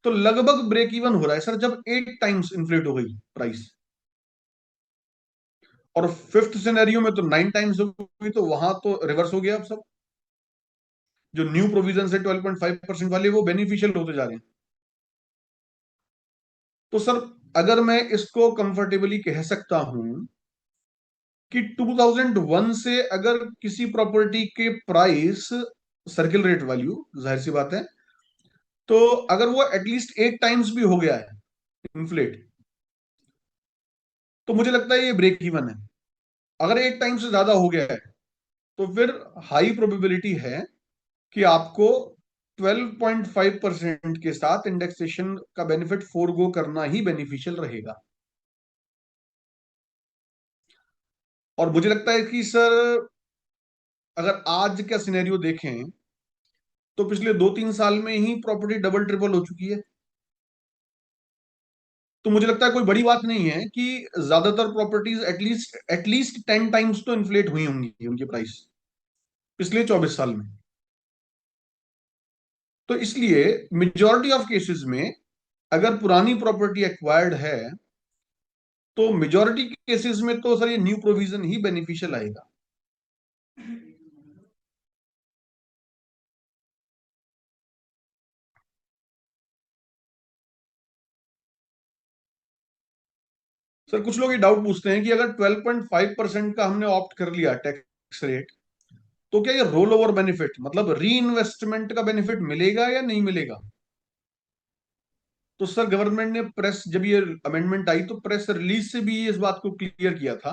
तो लगभग ब्रेक इवन हो रहा है सर जब 8 टाइम्स इन्फ्लेट हो गई प्राइस। और फिफ्थ सिनेरियो में तो 9 टाइम्स हो गई, तो वहां तो रिवर्स हो गया। अब सब जो न्यू प्रोविजन है 12.5% वाले वो बेनिफिशियल होते जा रहे हैं। तो सर अगर मैं इसको कंफर्टेबली कह सकता हूं कि 2001 से अगर किसी प्रॉपर्टी के प्राइस सर्किल रेट वैल्यू, जाहिर सी बात है, तो अगर वो एटलीस्ट 8 टाइम्स भी हो गया है इन्फ्लेट, तो मुझे लगता है ये ब्रेक इवन है। अगर 8 टाइम्स से ज्यादा हो गया है तो फिर हाई प्रोबेबिलिटी है कि आपको 12.5% के साथ इंडेक्सेशन का बेनिफिट फोरगो करना ही बेनिफिशियल रहेगा। और मुझे लगता है कि सर अगर आज का सिनेरियो देखें तो पिछले 2-3 साल में ही प्रॉपर्टी डबल ट्रिपल हो चुकी है। तो मुझे लगता है कोई बड़ी बात नहीं है कि ज्यादातर प्रॉपर्टीज एटलीस्ट 10 टाइम्स तो इन्फ्लेट हुई होंगी उनकी प्राइस पिछले 24 साल में। तो इसलिए मेजॉरिटी ऑफ केसेस में अगर पुरानी प्रॉपर्टी एक्वायर्ड है तो मेजॉरिटी केसेस में तो सर ये न्यू प्रोविजन ही बेनिफिशियल आएगा। सर कुछ लोग ये डाउट पूछते हैं कि अगर 12.5% का हमने ऑप्ट कर लिया टैक्स रेट, तो क्या ये रोल ओवर बेनिफिट मतलब री इन्वेस्टमेंट का बेनिफिट मिलेगा या नहीं मिलेगा? तो सर गवर्नमेंट ने प्रेस जब ये अमेंडमेंट आई तो प्रेस रिलीज से भी इस बात को क्लियर किया था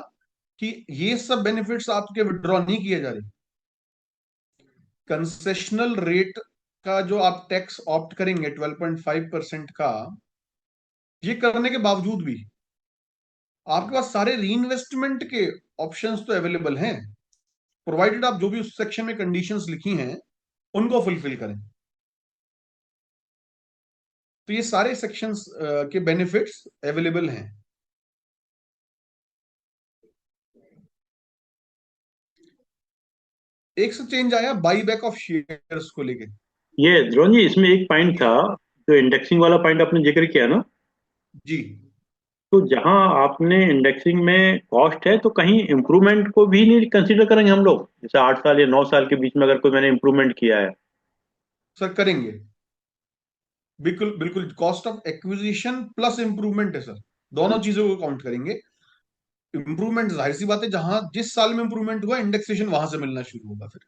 कि ये सब बेनिफिट्स आपके विड्रॉ नहीं किए जा रहे। कंसेशनल रेट का जो आप टैक्स ऑप्ट करेंगे 12.5% का, ये करने के बावजूद भी आपके पास सारे री इन्वेस्टमेंट के ऑप्शंस तो अवेलेबल हैं, प्रोवाइडेड आप जो भी उस सेक्शन में कंडीशंस लिखी हैं उनको फुलफिल करें। तो ये सारे सेक्शंस के बेनिफिट्स अवेलेबल हैं। एक से चेंज आया बाई बैक ऑफ शेयर्स को लेके। ये ध्रुवन जी, इसमें एक पॉइंट था, जो इंडेक्सिंग वाला पॉइंट आपने जिक्र किया ना, जी तो जहां आपने इंडेक्सिंग में कॉस्ट है तो कहीं इम्प्रूवमेंट को भी नहीं कंसीडर करेंगे हम लोग? जैसे 8 साल या 9 साल के बीच में अगर कोई मैंने इम्प्रूवमेंट किया है। सर करेंगे, बिल्कुल बिल्कुल। Cost of acquisition plus improvement है सर, दोनों चीजों को काउंट करेंगे। इंप्रूवमेंट जाहिर सी बात है, जहां जिस साल में इंप्रूवमेंट हुआ इंडेक्सेशन वहां से मिलना शुरू होगा फिर।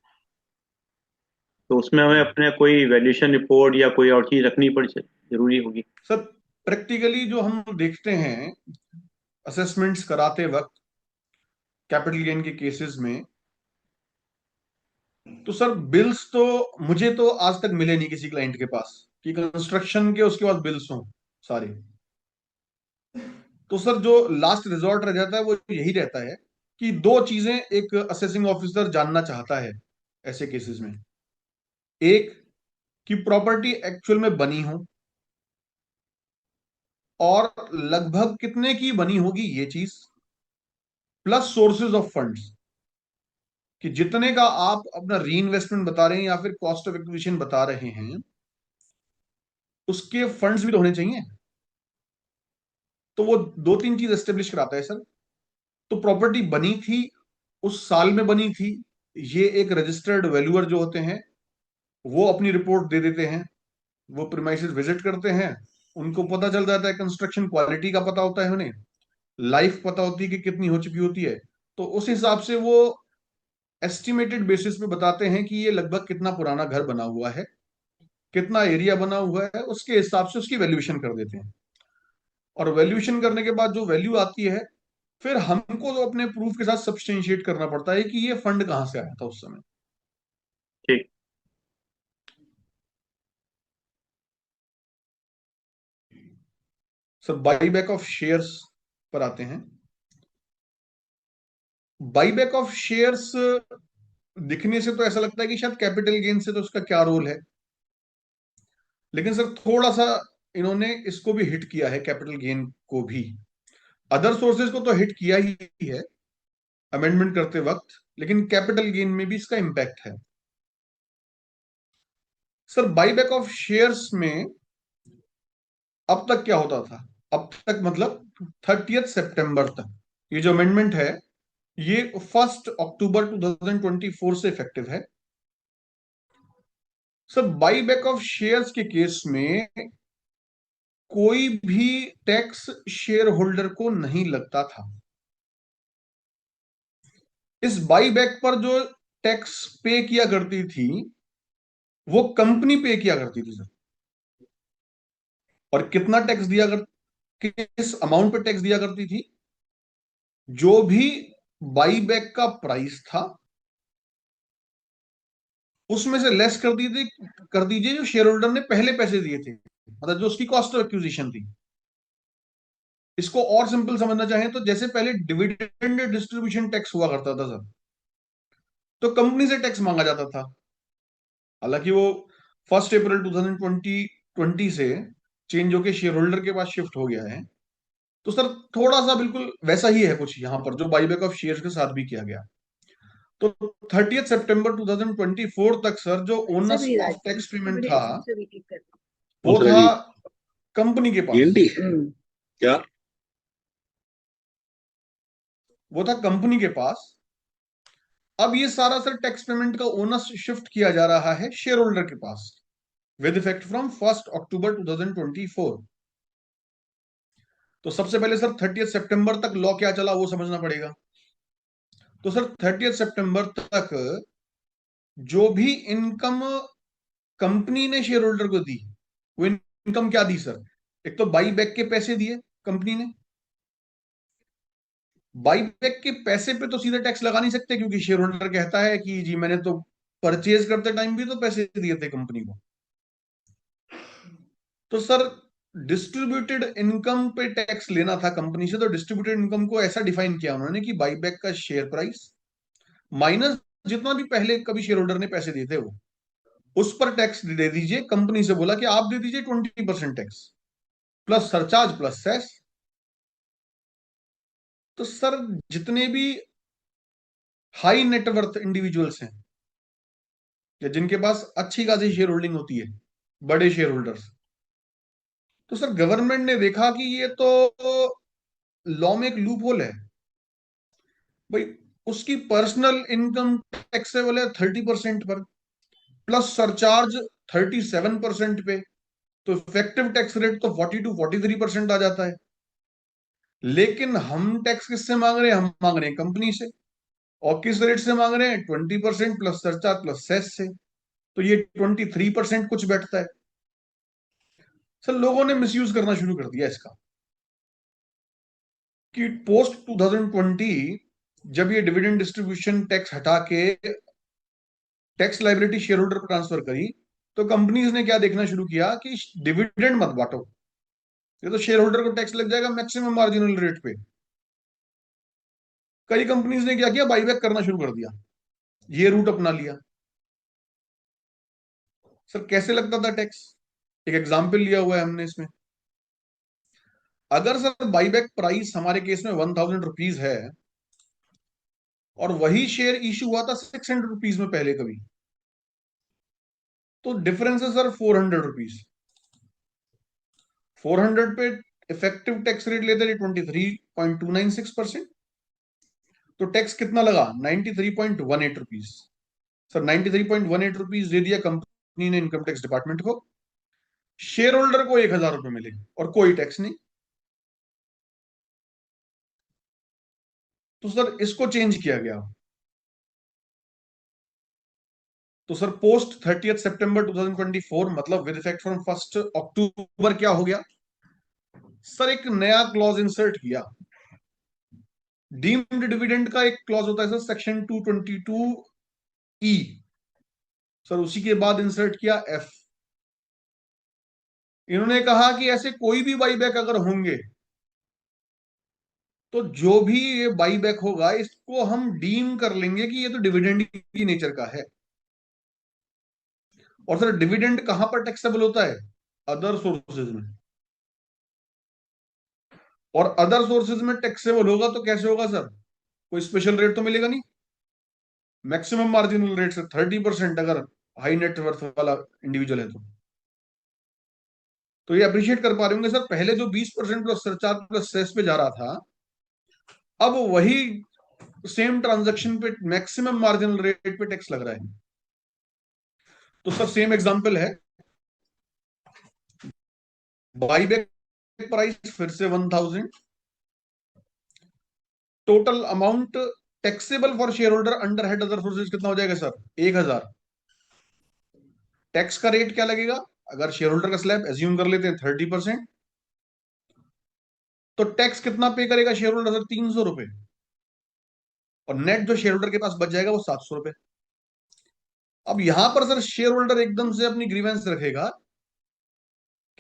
तो उसमें हमें अपने कोई वैल्यूएशन रिपोर्ट या कोई और चीज रखनी पड़ जरूरी होगी? सर प्रैक्टिकली जो हम देखते हैं असेसमेंट्स कराते वक्त कैपिटल गेन के केसेस में, तो सर बिल्स तो मुझे तो आज तक मिले नहीं किसी क्लाइंट के पास कि कंस्ट्रक्शन के उसके बाद बिल्स हों सारे। तो सर जो लास्ट रिजॉर्ट रह जाता है वो यही रहता है कि दो चीजें एक असेसिंग ऑफिसर जानना चाहता है ऐसे केसेस में। एक, कि प्रॉपर्टी एक्चुअल में बनी हो और लगभग कितने की बनी होगी ये चीज, प्लस सोर्सेज ऑफ फंड्स, कि जितने का आप अपना री इन्वेस्टमेंट बता रहे हैं या फिर कॉस्ट ऑफ एक्विजिशन बता रहे हैं उसके फंड्स भी तो होने चाहिए। तो वो दो तीन चीज एस्टेब्लिश कराता है सर। तो प्रॉपर्टी बनी थी, उस साल में बनी थी, ये एक रजिस्टर्ड वैल्यूअर जो होते हैं वो अपनी रिपोर्ट दे देते हैं। वो प्रीमाइसेस विजिट करते हैं, उनको पता चल जाता है, कंस्ट्रक्शन क्वालिटी का पता होता है, उन्हें लाइफ पता होती है कि कितनी हो चुकी होती है। तो उस हिसाब से वो एस्टिमेटेड बेसिस पे बताते हैं कि ये लगभग कितना पुराना घर बना हुआ है, कितना एरिया बना हुआ है, उसके हिसाब से उसकी वैल्यूएशन कर देते हैं। और वैल्यूएशन करने के बाद जो वैल्यू आती है, फिर हमको तो अपने प्रूफ के साथ सब्सटेंशिएट करना पड़ता है कि ये फंड कहां से आया था उस समय। ठीक। सर बाईबैक ऑफ शेयर्स पर आते हैं। बाईबैक ऑफ शेयर्स दिखने से तो ऐसा लगता है कि शायद कैपिटल गेन से तो उसका क्या रोल है, लेकिन सर थोड़ा सा इन्होंने इसको भी हिट किया है, कैपिटल गेन को भी। अदर सोर्सेज को तो हिट किया ही है अमेंडमेंट करते वक्त, लेकिन कैपिटल गेन में भी इसका इंपैक्ट है। सर बाईबैक ऑफ शेयर्स में अब तक क्या होता था, अब तक मतलब 30 सितंबर तक, ये जो अमेंडमेंट है ये 1 अक्टूबर 2024 से इफेक्टिव है। सर बाईबैक ऑफ शेयर्स के केस में कोई भी टैक्स शेयर होल्डर को नहीं लगता था। इस बाईबैक पर जो टैक्स पे किया करती थी वो कंपनी पे किया करती थी सर। और कितना टैक्स दिया कर, किस अमाउंट पे टैक्स दिया करती थी? जो भी बाईबैक का प्राइस था उसमें से लेस कर दीजिए जो शेयर होल्डर ने पहले पैसे दिए थे, मतलब जो उसकी कॉस्ट ऑफ एक्विजिशन थी। इसको और सिंपल समझना चाहें तो जैसे पहले डिविडेंड डिस्ट्रीब्यूशन टैक्स हुआ करता था सर, तो कंपनी से टैक्स मांगा जाता था। हालांकि वो 1 अप्रैल 2020 से चेंज होके शेयर होल्डर के पास शिफ्ट हो गया है। तो सर थोड़ा सा बिल्कुल वैसा ही है कुछ यहां पर जो बाईबैक ऑफ शेयर्स के साथ भी किया गया। तो 30 सितंबर 2024 तक सर जो ओनर्स ऑफ टैक्स पेमेंट था वो था कंपनी के पास। क्या वो था कंपनी के पास। अब ये सारा सर टैक्स पेमेंट का ओनस शिफ्ट किया जा रहा है शेयर होल्डर के पास विद इफेक्ट फ्रॉम 1 अक्टूबर 2024। तो सबसे पहले सर 30 सितंबर तक लॉ क्या चला वो समझना पड़ेगा। तो सर 30 सितंबर तक जो भी इनकम कंपनी ने शेयर होल्डर को दी, वो इनकम क्या दी सर? एक तो बाई बैक के पैसे दिए कंपनी ने। बाई बैक के पैसे पे तो सीधे टैक्स लगा नहीं सकते, क्योंकि शेयर होल्डर कहता है कि जी मैंने तो परचेज करते टाइम भी तो पैसे दिए थे कंपनी को। तो सर डिस्ट्रीब्यूटेड इनकम पे टैक्स लेना था कंपनी से, तो डिस्ट्रीब्यूटेड इनकम को ऐसा डिफाइन किया उन्होंने कि बाई बैक का शेयर प्राइस माइनस जितना भी पहले कभी शेयर होल्डर ने पैसे दिए थे वो, उस पर टैक्स दे दीजिए। कंपनी से बोला कि आप दे दीजिए 20% tax plus surcharge plus cess. तो सर जितने भी हाई नेटवर्थ इंडिविजुअल्स हैं या जिनके पास अच्छी खासी शेयर होल्डिंग होती है, बड़े शेयर होल्डर्स, तो सर गवर्नमेंट ने देखा कि ये तो लॉ में एक लूप होल है भाई। उसकी पर्सनल इनकम टैक्सेबल है 30% पर, प्लस सरचार्ज 37% पे, तो इफेक्टिव टैक्स रेट तो 42-43% आ जाता है। लेकिन हम टैक्स किससे मांग रहे हैं? हम मांग रहे हैं कंपनी से। और किस रेट से मांग रहे हैं? 20% प्लस सरचार्ज प्लस सेस से। तो ये 23% कुछ बैठता है। सर लोगों ने मिसयूज करना शुरू कर दिया इसका, कि पोस्ट 2020 जब ये डिविडेंड डिस्ट्रीब्यूशन टैक्स हटा के टैक्स लाइबिलिटी शेयर होल्डर पर ट्रांसफर करी, तो कंपनीज ने क्या देखना शुरू किया कि डिविडेंड मत बांटो, ये तो शेयर होल्डर को टैक्स लग जाएगा मैक्सिमम मार्जिनल रेट पे। कई कंपनीज ने क्या किया? बाईबैक करना शुरू कर दिया, ये रूट अपना लिया। सर कैसे लगता था टैक्स? एक एग्जाम्पल लिया हुआ है हमने इसमें। अगर सर बाईबैक प्राइस हमारे केस में 1000 रुपीज है और वही शेयर इशू हुआ था 600 रुपीज में पहले कभी, तो डिफरेंस है सर 400 रुपीज। 400 पे इफेक्टिव टैक्स रेट लेते थे 23.296%। तो टैक्स कितना लगा? 93.18 रुपीज। सर 93.18 रुपीज दे दिया कंपनी ने इनकम टैक्स डिपार्टमेंट को, शेयर होल्डर को 1000 रुपए मिले और कोई टैक्स नहीं। तो सर इसको चेंज किया गया। तो सर पोस्ट 30 सितंबर 2024 मतलब विद इफेक्ट फ्रॉम 1 अक्टूबर क्या हो गया सर? एक नया क्लॉज इंसर्ट किया। डीम्ड डिविडेंड का एक क्लॉज होता है सर, सेक्शन 222E। सर उसी के बाद इंसर्ट किया एफ। इन्होंने कहा कि ऐसे कोई भी बाईबैक अगर होंगे तो जो भी ये बाईबैक होगा इसको हम डीम कर लेंगे कि ये तो डिविडेंड की नेचर का है। और सर डिविडेंड कहां पर टैक्सेबल होता है? अदर सोर्सेज में। और अदर सोर्सेज में टैक्सेबल होगा तो कैसे होगा सर? कोई स्पेशल रेट तो मिलेगा नहीं। मैक्सिमम मार्जिनल रेट से 30% अगर हाई नेटवर्थ वाला इंडिविजुअल है तो ये अप्रिशिएट कर पा रहे होंगे सर, पहले जो 20% प्लस सरचार्ज प्लस सेस पे जा रहा था, अब वही सेम ट्रांजैक्शन पे मैक्सिमम मार्जिनल रेट पे टैक्स लग रहा है। तो सर सेम एग्जांपल है, बाईबैक प्राइस फिर से 1000, total amount taxable for share holder under head other sources कितना हो जाएगा सर? 1000। टैक्स का रेट क्या लगेगा? अगर शेयर होल्डर का स्लैब एज्यूम कर लेते हैं 30%, तो टैक्स कितना पे करेगा शेयर होल्डर सर? 300 रुपए। और नेट जो शेयर होल्डर के पास बच जाएगा वो 700 रुपए। अब यहां पर सर शेयर होल्डर एकदम से अपनी ग्रीवेंस रखेगा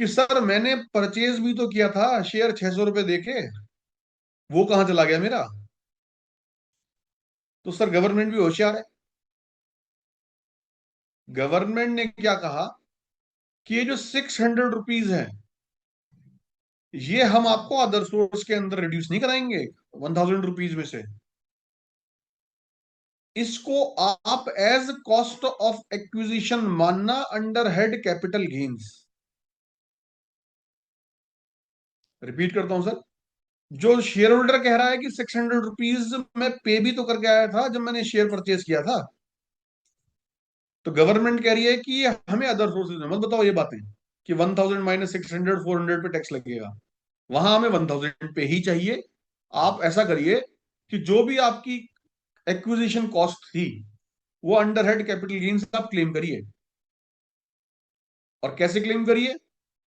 कि सर मैंने परचेज भी तो किया था शेयर 600 रुपए देके, वो कहां चला गया मेरा? तो सर गवर्नमेंट भी होशियार है। गवर्नमेंट ने क्या कहा कि ये जो 600 रुपीज है ये हम आपको अदर सोर्स के अंदर रिड्यूस नहीं कराएंगे 1000 रुपीज में से, इसको आप एज कॉस्ट ऑफ एक्विजिशन मानना under head capital gains. Repeat करता हूं सर, जो शेयर होल्डर कह रहा है कि 600 रुपीज मैं पे भी तो करके आया था जब मैंने शेयर परचेज किया था, तो गवर्नमेंट कह रही है कि हमें अदर सोर्सेज में मत बताओ ये बातें कि 1000 माइनस 600 400 पे टैक्स लगेगा। वहां हमें 1000 पे ही चाहिए। आप ऐसा करिए कि जो भी आपकी एक्विजिशन कॉस्ट थी वो अंडर हेड कैपिटल गेन्स आप क्लेम करिए। और कैसे क्लेम करिए?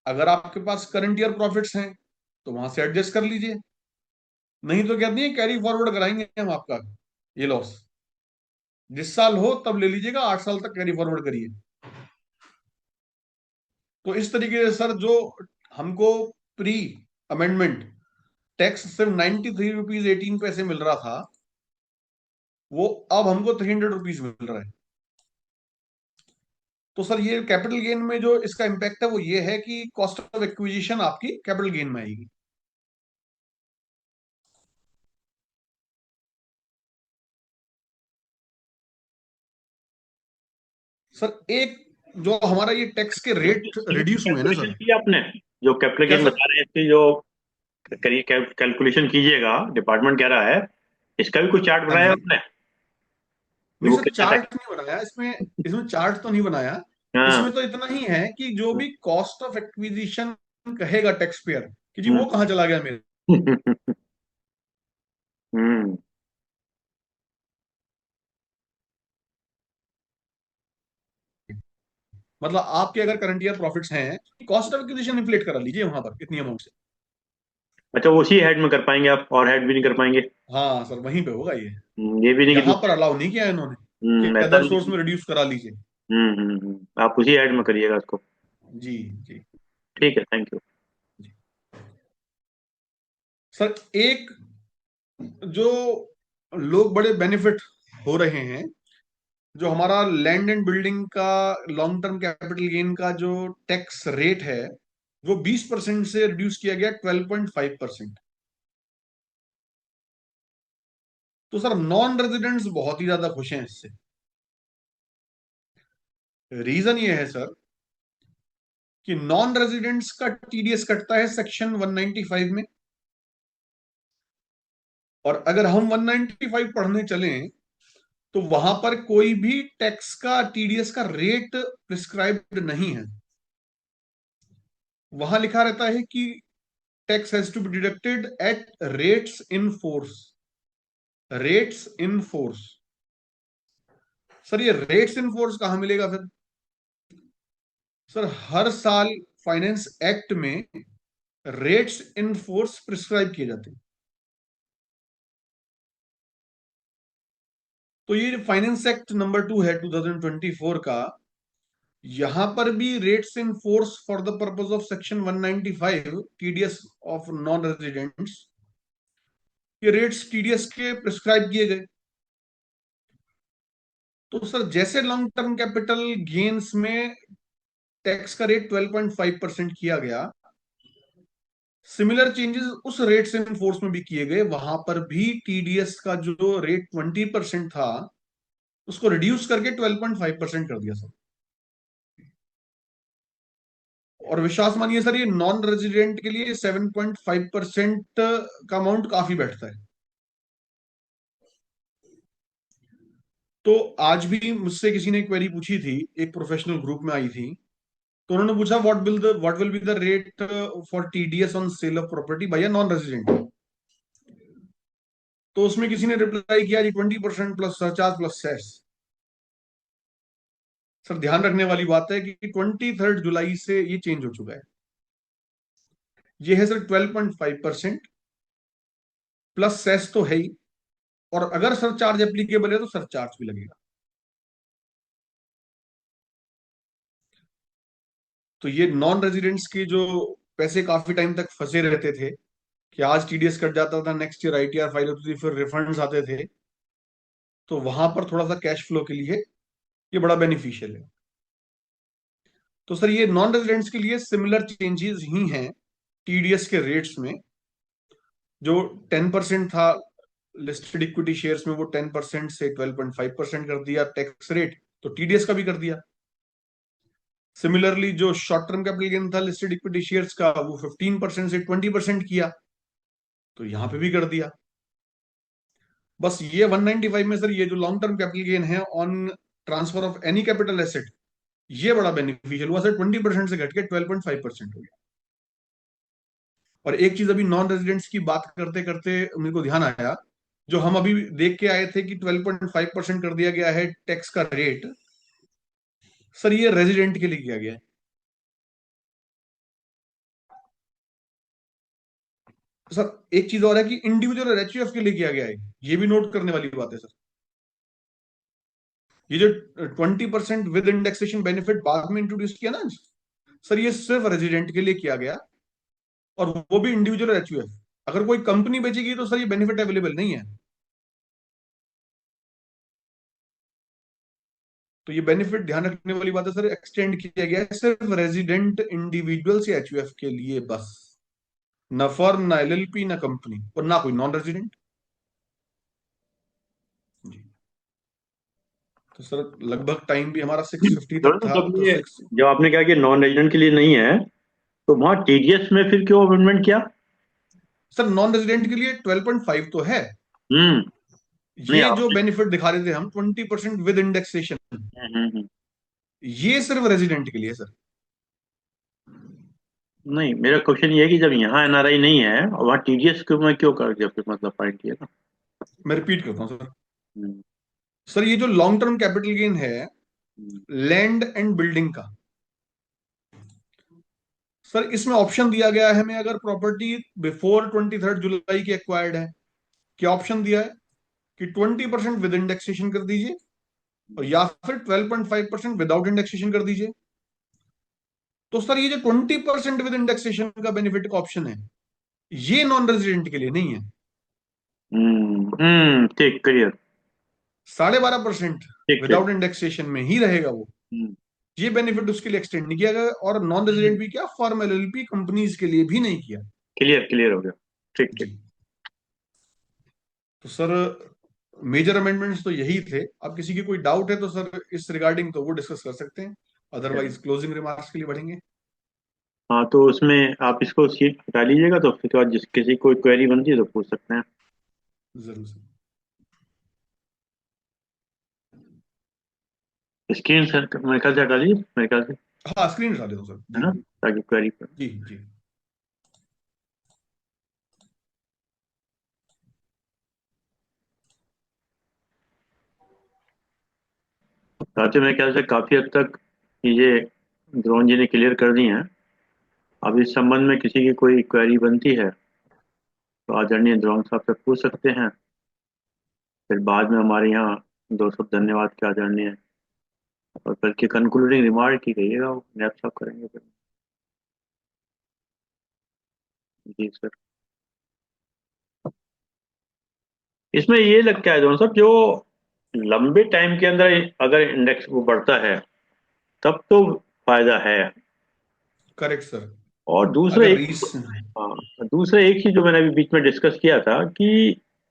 अगर आपके पास करंट ईयर प्रॉफिट्स हैं तो वहां से एडजस्ट कर लीजिए, नहीं तो कहती है कैरी फॉरवर्ड कराएंगे हम आपका ये लॉस। जिस साल हो तब ले लीजिएगा, 8 साल तक कैरी फॉरवर्ड करिए। तो इस तरीके से सर जो हमको प्री अमेंडमेंट टैक्स सिर्फ 93 रुपीज 18 पैसे मिल रहा था, वो अब हमको 300 रुपीज मिल रहा है। तो सर ये कैपिटल गेन में जो इसका इम्पैक्ट है वो ये है कि कॉस्ट ऑफ एक्विजिशन आपकी कैपिटल गेन में आएगी। सर एक जो हमारा ये टैक्स के रेट रिड्यूस हुए हैं ना कैलकुलेशन सर। किया आपने? जो कैपिटल क्या गेन सर? बता रहे हैं इसकी जो कैलकुलेशन कीजिएगा, डिपार्टमेंट कह रहा है, इसका भी कुछ चार्ट हाँ बनाया जी। आपने? नहीं वो सर, कितना चार्ट तक? नहीं बनाया इसमें। इसमें चार्ट तो नहीं बनाया। हाँ। इसमें तो इतना ही है कि जो भी कॉस्ट ऑफ एक्विजिशन कहेगा टैक्स पेयर कि जी वो कहाँ चला गया मेरे। हम्म। मतलब आपके अगर करंट ईयर प्रॉफिट्स हैं, कॉस्ट ऑफ एक्विजिशन इन्फ्लेट करा लीजिए वहां पर इतनी अमाउंट से। अच्छा, उसी हेड में कर पाएंगे आप, और हेड भी नहीं कर पाएंगे? हाँ सर, वहीं पे होगा ये। ये भी नहीं कि यहां पर दूसरे। अलाउ नहीं किया है इन्होंने कि ऐसा अदर भी सोर्स नहीं। में रिड्यूस करा लीजिए। आप उसी हेड में करिएगा उसको। जी जी ठीक है, थैंक यू। जी। सर एक जो लोग बड़े बेनिफिट हो रहे हैं, जो हमारा लैंड एंड बिल्डिंग का लॉन्ग टर्म कैपिटल गेन का जो टैक्स रेट है वो 20% से रिड्यूस किया गया 12.5%। तो सर नॉन रेजिडेंट्स बहुत ही ज्यादा खुश हैं इससे। रीजन ये है सर कि नॉन रेजिडेंट्स का टीडीएस कटता है सेक्शन 195 में। और अगर हम 195 पढ़ने चलें तो वहां पर कोई भी टैक्स का टीडीएस का रेट प्रिस्क्राइब्ड नहीं है। वहां लिखा रहता है कि tax has to be deducted at rates in force. Rates in force. Sir ये रेट्स इन फोर्स कहां मिलेगा फिर? सर हर साल फाइनेंस एक्ट में रेट्स इन फोर्स प्रिस्क्राइब किए जाते हैं। तो ये फाइनेंस एक्ट नंबर 2 है 2024 का, यहां पर भी rates in force for the purpose of section 195 TDS of non residents, ये रेट्स टीडीएस के प्रिस्क्राइब किए गए। तो सर जैसे लॉन्ग टर्म कैपिटल गेन्स में टैक्स का रेट 12.5% किया गया, सिमिलर चेंजेस उस रेट्स इन फोर्स में भी किए गए। वहां पर भी टीडीएस का जो रेट 20% था उसको रिड्यूस करके 12.5% कर दिया सर। और विश्वास मानिए सर, ये नॉन रेजिडेंट के लिए 7.5% का अमाउंट काफी बैठता है। तो आज भी मुझसे किसी ने क्वेरी पूछी थी, एक प्रोफेशनल ग्रुप में आई थी, तो उन्होंने पूछा what will be the rate for TDS on sale of property by a non resident. तो उसमें किसी ने रिप्लाई किया जी 20% plus surcharge plus cess. Sir ध्यान रखने वाली बात है कि 23 जुलाई से ये चेंज हो चुका है। ये है सर 12.5% प्लस सेस तो है ही, और अगर सरचार्ज एप्लीकेबल है तो सरचार्ज भी लगेगा। तो ये नॉन रेजिडेंट्स के जो पैसे काफी टाइम तक फंसे रहते थे कि आज टीडीएस कट जाता था, नेक्स्ट ईयर आईटीआर फाइल होती थी, फिर रिफंड्स आते थे, तो वहां पर थोड़ा सा कैश फ्लो के लिए ये बड़ा बेनिफिशियल है। तो सर ये नॉन रेजिडेंट्स के लिए सिमिलर चेंजेस ही हैं टीडीएस के रेट्स में। जो 10% था लिस्टेड इक्विटी शेयर्स में, वो 10% से 12.5% कर दिया टैक्स रेट, तो टीडीएस का भी कर दिया। सिमिलरली जो शॉर्ट टर्म कैपिटल गेन था लिस्टेड इक्विटी शेयर्स का, वो 15% से 20% किया। तो यहां पे भी कर दिया। बस ये 195 में सर ये जो लॉन्ग टर्म कैपिटल गेन है on transfer of any capital asset, ये बड़ा बेनिफिशियल हुआ सर, 20% से घट के 12.5% हो गया। और एक चीज अभी नॉन रेजिडेंट्स की बात करते करते मेरे को ध्यान आया, जो हम अभी देख के आए थे कि 12.5% कर दिया गया है टैक्स का रेट, सर ये रेजिडेंट के लिए किया गया है। सर एक चीज और है कि इंडिविजुअल और एचयूएफ के लिए किया गया है, ये भी नोट करने वाली बात है सर। ये जो 20% विद इंडेक्सेशन बेनिफिट बाद में इंट्रोड्यूस किया ना सर, ये सिर्फ रेजिडेंट के लिए किया गया, और वो भी इंडिविजुअल और एचयूएफ। अगर कोई कंपनी बेचेगी तो सर ये बेनिफिट अवेलेबल नहीं है। तो ये बेनिफिट ध्यान रखने वाली बात है सर, एक्सटेंड किया गया है सिर्फ रेजिडेंट इंडिविजुअल्स या एचयूएफ के लिए बस, ना फर्म ना एलएलपी ना कंपनी और ना कोई नॉन रेजिडेंट। जी। तो सर लगभग टाइम भी हमारा 6:50 तक था, तब तो ये 6। जब आपने कहा कि नॉन रेजिडेंट के लिए नहीं है, तो वहां टीडीएस में फिर क्यों अमेंडमेंट किया? सर नॉन रेजिडेंट के लिए 12.5 तो है, हम्म। नहीं ये जो आपने बेनिफिट दिखा रहे थे हम 20% विद इंडेक्सेशन, हम्म। ये सिर्फ रेजिडेंट के लिए सर। नहीं, मेरा क्वेश्चन ये है कि जब यहाँ एनआरआई नहीं है और वहाँ टीडीएस क्यों मैं क्यों कर दिया, फिर मतलब पॉइंट ये ना। मैं रिपीट करता हूँ सर। हम्म, सर ये जो लॉन्ग टर्म कैपिटल गेन है हम्म, लैंड एंड बिल्डिंग का, सर इसमें ऑप्शन दिया गया है हमें, अगर प्रॉपर्टी बिफोर 23 जुलाई की एक्वायर्ड है, क्या ऑप्शन दिया है कि 20% विद इंडेक्सेशन कर दीजिए, और या फिर 12.5% विदाउट इंडेक्सेशन कर दीजिए। तो सर ये जो 20% विद इंडेक्सेशन का बेनिफिट का ऑप्शन है, ये नॉन रेजिडेंट के लिए नहीं है। ठीक, क्लियर। 12.5% ठीक ठीक। विदाउट इंडेक्सेशन में ही रहेगा वो, हम्म, ये बेनिफिट उसके लिए एक्सटेंड नहीं किया गया, और नॉन रेजिडेंट भी क्या, फॉर्म एलएलपी कंपनीज के लिए भी नहीं किया। क्लियर क्लियर हो गया। ठीक जी। ठीक। तो सर मेजर अमेंडमेंट्स तो यही थे। अब किसी की कोई डाउट है तो सर इस रिगार्डिंग तो वो डिस्कस कर सकते हैं, अदरवाइज क्लोजिंग रिमार्क्स के लिए बढ़ेंगे। हाँ, तो उसमें आप इसको सीट हटा लीजिएगा, तो फिर बाद जिस किसी कोई क्वेरी बनती है तो पूछ सकते हैं। जरूर सर। स्क्रीन सर मेरे ख्याल से हटा लीजिए, मेरे ख्याल से, हाँ स्क्रीन हटा देता हूँ सर। है जी ना, ताकि क्वेरी पर। जी जी। साथ ही मेरे ख्याल से काफी हद तक चीजें द्रोण जी ने क्लियर कर दी हैं। अब इस संबंध में किसी की कोई क्वेरी बनती है तो आदरणीय द्रोण साहब से पूछ सकते हैं। फिर बाद में हमारे यहाँ दो शब्द धन्यवाद के आदरणीय और बल्कि कंक्लूडिंग रिमार्क की गईएगा, वो नैप साहब करेंगे फिर। जी सर। इसमें ये लगता है दोनों साहब, जो लंबे टाइम के अंदर अगर इंडेक्स वो बढ़ता है तब तो फायदा है। Correct sir. और दूसरा अगर एक, रीस हाँ, दूसरा एक चीज जो मैंने अभी बीच में डिस्कस किया था कि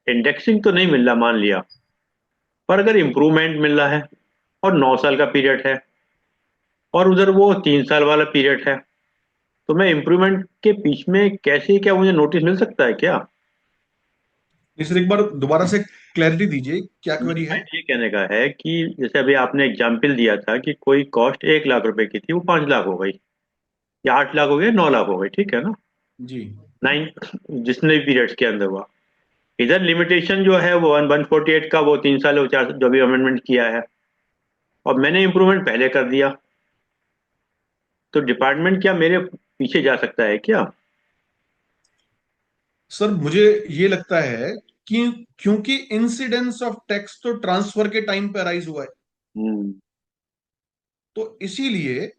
इंडेक्सिंग तो नहीं मिल रहा मान लिया, पर अगर इम्प्रूवमेंट मिल रहा है और 9 साल का पीरियड है और उधर वो 3 साल वाला पीरियड है, तो मैं इम्प्रूवमेंट के बीच में कैसे, क्या मुझे नोटिस मिल सकता है क्या? सर एक बार दोबारा से क्लैरिटी दीजिए, क्या मेरा क्वेरी है। पॉइंट ये कहने का है कि जैसे अभी आपने एग्जाम्पल दिया था कि कोई कॉस्ट 1 लाख रुपए की थी, वो 5 लाख हो गई, या 8 लाख हो गई, 9 लाख हो गई, ठीक है ना, जी जितने भी पीरियड्स के अंदर हुआ। इधर लिमिटेशन जो है वो 148 का, वो 3 साल वो 4, जो भी अमेंडमेंट किया है, और मैंने इम्प्रूवमेंट पहले कर दिया, तो डिपार्टमेंट क्या मेरे पीछे जा सकता है क्या? सर मुझे ये लगता है कि क्योंकि इंसिडेंस ऑफ टैक्स तो ट्रांसफर के टाइम पे अराइज हुआ है, हम्म तो इसीलिए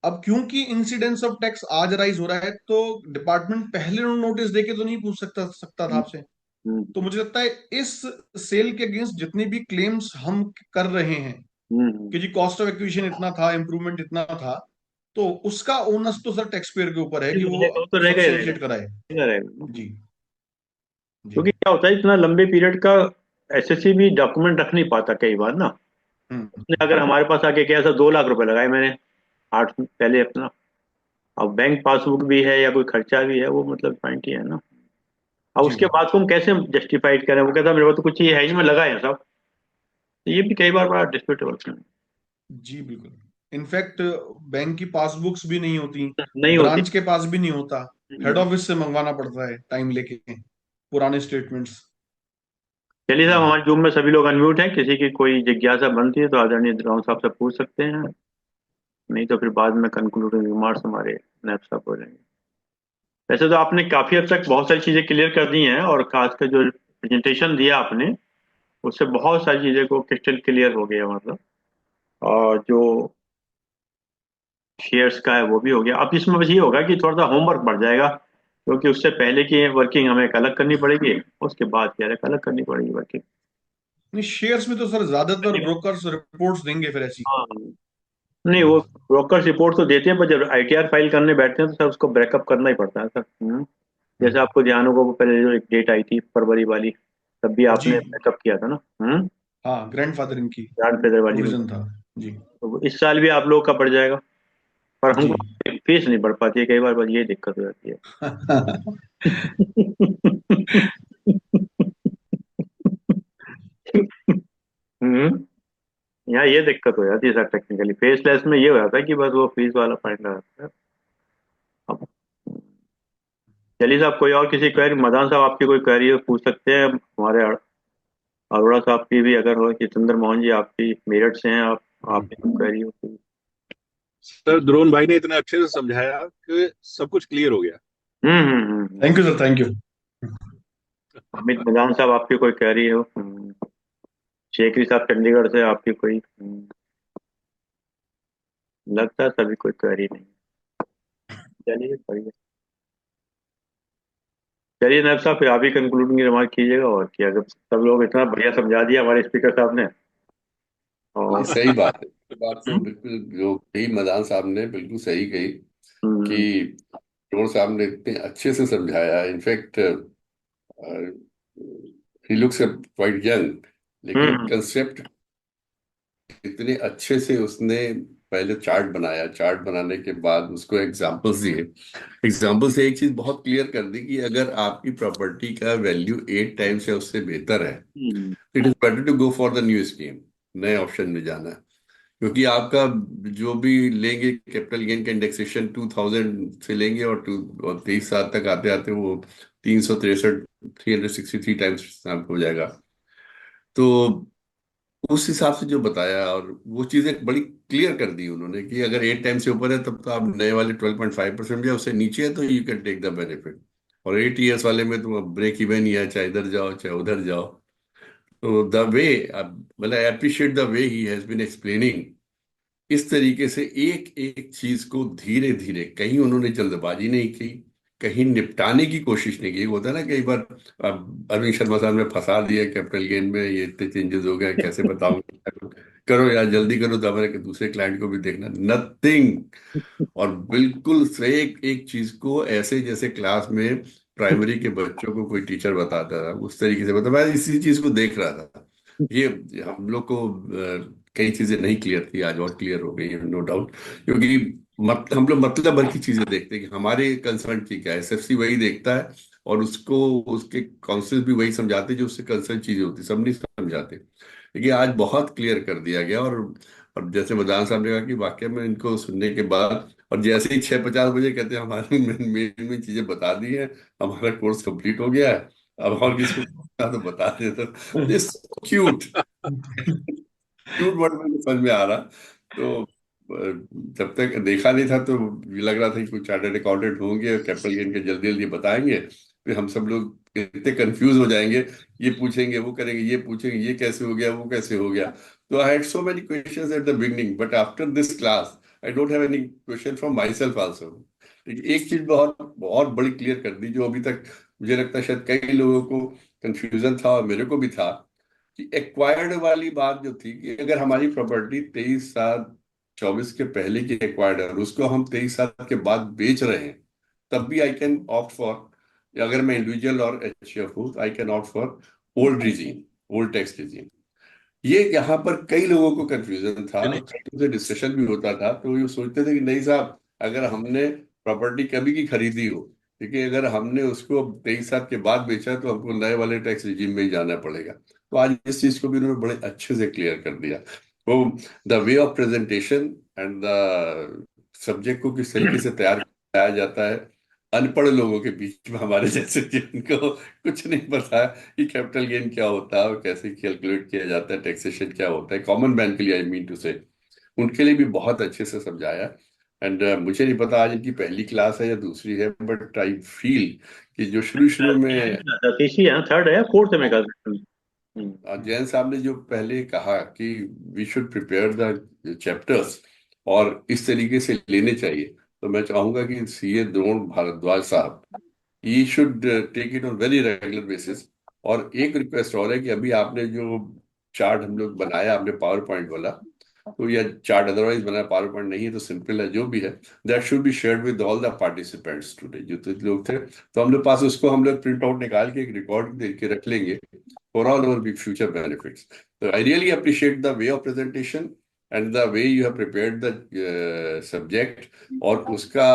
अब क्योंकि इंसिडेंस ऑफ टैक्स आज राइज हो रहा है, तो डिपार्टमेंट पहले नोटिस देके तो नहीं पूछ सकता सकता था हम्म आपसे। हम्म तो मुझे लगता है इस सेल के अगेंस्ट जितने भी क्लेम्स हम कर रहे हैं हम्म। कि जी कॉस्ट ऑफ एक्विजिशन इतना था, इंप्रूवमेंट इतना था, तो उसका ओनस तो सर टैक्स पेयर के ऊपर है कि वो रहेगा, वो तो रहेगा ही रहेगा, सब्सटेंशिएट कराए। रहेगा। जी जी। क्योंकि क्या होता है, इतना लंबे पीरियड का एसएससी भी डॉक्यूमेंट रख नहीं पाता कई बार ना। हम्म। उसने अगर हमारे पास आके कहा सर 2 लाख रुपए लगाए मैंने 8 पहले अपना, अब बैंक पासबुक भी है या कोई खर्चा भी है, वो मतलब पॉइंट ही है ना। और जी उसके बाद को हम कैसे जस्टिफाइड करें? वो कहता है मेरे पास तो कुछ चीज है ही नहीं, मैं लगा है सब। तो ये भी कई बार बड़ा डिस्प्यूटेबल है। जी बिल्कुल। इनफैक्ट बैंक की पासबुक्स भी नहीं होती, नहीं होती। ब्रांच के पास भी नहीं होता, हेड हम्म। ऑफिस से मंगवाना पड़ता है टाइम लेके पुराने स्टेटमेंट्स। चलिए साहब, जी हमारे जूम में सभी लोग अनम्यूट हैं, किसी की कोई जिज्ञासा बनती है तो आदरणीय राउत साहब से पूछ सकते हैं, नहीं तो फिर बाद में कंक्लूडिंग रिमार्क्स हमारे नैब साहब बोलेंगे। वैसे तो आपने काफी हद तक बहुत सारी चीजें क्लियर कर दी हैं, और खासकर जो प्रेजेंटेशन दिया आपने, उससे बहुत सारी चीजें को क्रिस्टल क्लियर हो गया मतलब। और जो शेयर्स का है वो भी हो गया। अब इसमें बस ये होगा कि थोड़ा सा होमवर्क बढ़ जाएगा, क्योंकि उससे पहले की वर्किंग हमें एक अलग करनी पड़ेगी, उसके बाद की अलग अलग करनी पड़ेगी वर्किंग। नहीं, शेयर्स में तो सर ज्यादातर ब्रोकर्स रिपोर्ट्स देंगे फिर ऐसी। हाँ, नहीं वो ब्रोकर्स रिपोर्ट तो देते हैं, पर जब आईटीआर फाइल करने बैठते हैं तो सर उसको ब्रेकअप करना ही पड़ता है सर। जैसे आपको ध्यान होगा, वो पहले जो एक डेट आई थी फरवरी वाली, तब भी जी आपने ब्रेकअप किया था ना। हाँ, ग्रैंडफादरिंग की ग्रांड फेदर वाली में। प्रोविजन था। जी तो वो इस साल भी आप लोगों का पड़ जाएगा, पर जी। हमको फीस नहीं बढ़ पाती है कई बार, बस ये दिक्कत हो जाती है। हम्म। यहाँ ये दिक्कत हो जाती है सर, टेक्निकली फेसलेस में ये हो जाता है कि बस वो फीस वाला पॉइंट आ जाता है। अब चलिए साहब, कोई और किसी क्वेरी, मदान साहब आपकी कोई क्वेरी हो पूछ सकते हैं हमारे अरोड़ा साहब की भी अगर हो, कि चंद्र मोहन जी आपकी मेरठ से हैं, आपकी कोई क्वेरी हो तो। सर द्रोण भाई ने इतने अच्छे से समझाया कि सब कुछ क्लियर हो गया। Thank you sir, thank you. Amit Madan साहब आपकी कोई क्वेरी हो? शेखरी साहब चंडीगढ़ से आपकी कोई लगता है सभी कोई क्वेरी नहीं। चलिए बढ़िया। चलिए नायब साहब, फिर आप ही कंक्लूडिंग रिमार्क कीजिएगा, और क्या, अगर सब लोग इतना बढ़िया समझा दिया हमारे स्पीकर साहब ने। नहीं, और सही बात है। ये बात तो हम्म, बिल्कुल जो कही मदान साहब ने बिल्कुल सही कही हम्म, कि ड्रोन साहब ने इतने अच्छे से समझाया। In fact he looks quite young, लेकिन हम्म, कंसेप्ट इतने अच्छे से उसने पहले चार्ट बनाया, चार्ट बनाने के बाद उसको एग्जांपल्स दिए। एग्जांपल से एक चीज बहुत क्लियर कर दी कि अगर आपकी प्रॉपर्टी का वैल्यू 8 टाइम्स या उससे बेहतर है, hmm, it is better to go for the new scheme, नए ऑप्शन में जाना है। क्योंकि आपका जो भी लेंगे कैपिटल गेन का इंडेक्सेशन 2000 से लेंगे, और 23 साल तक आते आते वो 363, 363 टाइम्स हो जाएगा। तो उस हिसाब से जो बताया, और वो चीजें बड़ी क्लियर कर दी उन्होंने कि अगर 8 टाइम से ऊपर है तब तो आप नए वाले 12.5% या उससे नीचे है तो you can take the benefit. और 8 ईयर्स वाले में तो ब्रेक इवन ही है, चाहे इधर जाओ चाहे उधर जाओ। तो द वे, मतलब I appreciate the way he has been explaining. इस तरीके से एक एक चीज को धीरे धीरे, कहीं उन्होंने जल्दबाजी नहीं की, कहीं निपटाने की कोशिश नहीं की। होता है ना कई बार, अब अरविंद शर्मा साहब ने फंसा दिया कैपिटल गेन में, ये इतने चेंजेस हो गए कैसे बताऊंगा, करो यार जल्दी करो, तो हमारे दूसरे क्लाइंट को भी देखना, नथिंग। और बिल्कुल से एक एक चीज को ऐसे जैसे क्लास में प्राइमरी के बच्चों को कोई टीचर बताता था उस तरीके से बता, मैं इसी चीज को देख रहा था। ये हम लोग को कई चीजें नहीं क्लियर थी, आज और क्लियर हो गई है नो डाउट। क्योंकि हम लोग मतलब भर की चीजें देखते हैं कि हमारे कंसर्न की क्या है, एसएफसी वही देखता है, और उसको उसके काउंसिल भी वही समझाते जो उससे कंसर्न चीजें होती, सब नहीं समझाते। लेकिन आज बहुत क्लियर कर दिया गया। और जैसे मदान साहब ने कहा कि वाकई में इनको सुनने के बाद, और जैसे ही 6:50 बजे कहते हैं हमारे मेन मेन चीजें बता दी हैं, हमारा कोर्स कंप्लीट हो गया है, अब और किसको पूछना तो बता दे। तो दिस क्यूट क्यूट वर्ड मुझे समझ में आ रहा। तो जब तक देखा नहीं था तो ये लग रहा था कि कुछ चार्टर्ड अकाउंटेंट होंगे और कैपिटल गेन के जल्दी जल्दी बताएंगे, फिर हम सब लोग इतने कंफ्यूज हो जाएंगे, ये पूछेंगे वो करेंगे, ये पूछेंगे ये कैसे हो गया वो कैसे हो गया। तो I had so many questions at the beginning, but after this class I don't have any question from my self also. एक चीज बहुत बहुत बड़ी क्लियर कर दी, जो अभी तक मुझे लगता है शायद कई लोगों को कंफ्यूजन था और मेरे को भी था, कि एक्वायर्ड वाली बात जो थी कि अगर हमारी प्रॉपर्टी 23/7/24 के पहले की एक्वायर्ड है और उसको हम 23 साल के बाद बेच रहे हैं, तब भी आई कैन ऑप्ट फॉर, अगर मैं इंडिविजुअल और एचएफ हूँ, I can opt for old regime, old tax regime. ये यहाँ पर कई लोगों को कंफ्यूजन था, और कई लोगों से डिस्कशन भी होता था, तो ये सोचते थे कि नहीं साहब, अगर हमने प्रॉपर्टी कभी की खरीदी हो क्योंकि अगर हमने उसको 23 साल के बाद बेचा तो हमको नए वाले टैक्स रिजीम में ही जाना पड़ेगा। तो आज इस चीज को भी उन्होंने बड़े अच्छे से क्लियर कर दिया। वो the way of presentation and the subject को किस तरीके से तैयार किया जाता है अनपढ़ लोगों के बीच में, हमारे जैसे जिनको कुछ नहीं पता है कि कैपिटल गेन क्या होता है और कैसे कैलकुलेट किया जाता है, टैक्सेशन क्या होता है, कॉमन मैन के लिए आई मीन टू से, उनके लिए भी बहुत अच्छे से समझाया। एंड मुझे नहीं पता आज इनकी पहली क्लास है या दूसरी है, बट आई फील कि जो शुरू शुरू में तीसरी है, थर्ड है, फोर्थ है मेरे ख्याल से। जैन साहब ने जो पहले कहा कि we should prepare the chapters और इस तरीके से लेने चाहिए, तो मैं चाहूंगा कि सीए द्रोण भारद्वाज साहब he should take it on very regular basis. और एक रिक्वेस्ट और है कि अभी आपने जो चार्ट हम लोग बनाया आपने पावर पॉइंट वाला, तो यह चार्ट अदरवाइज बना पावर पॉइंट नहीं है तो सिंपल है, जो भी है that should be shared with all the participants today, जो तो लोग थे, तो हम लोग पास उसको हम लोग प्रिंट आउट निकाल के एक रिकॉर्ड दे के रख लेंगे for all over be future benefits. तो I really appreciate the way of presentation and the way you have prepared the subject, और उसका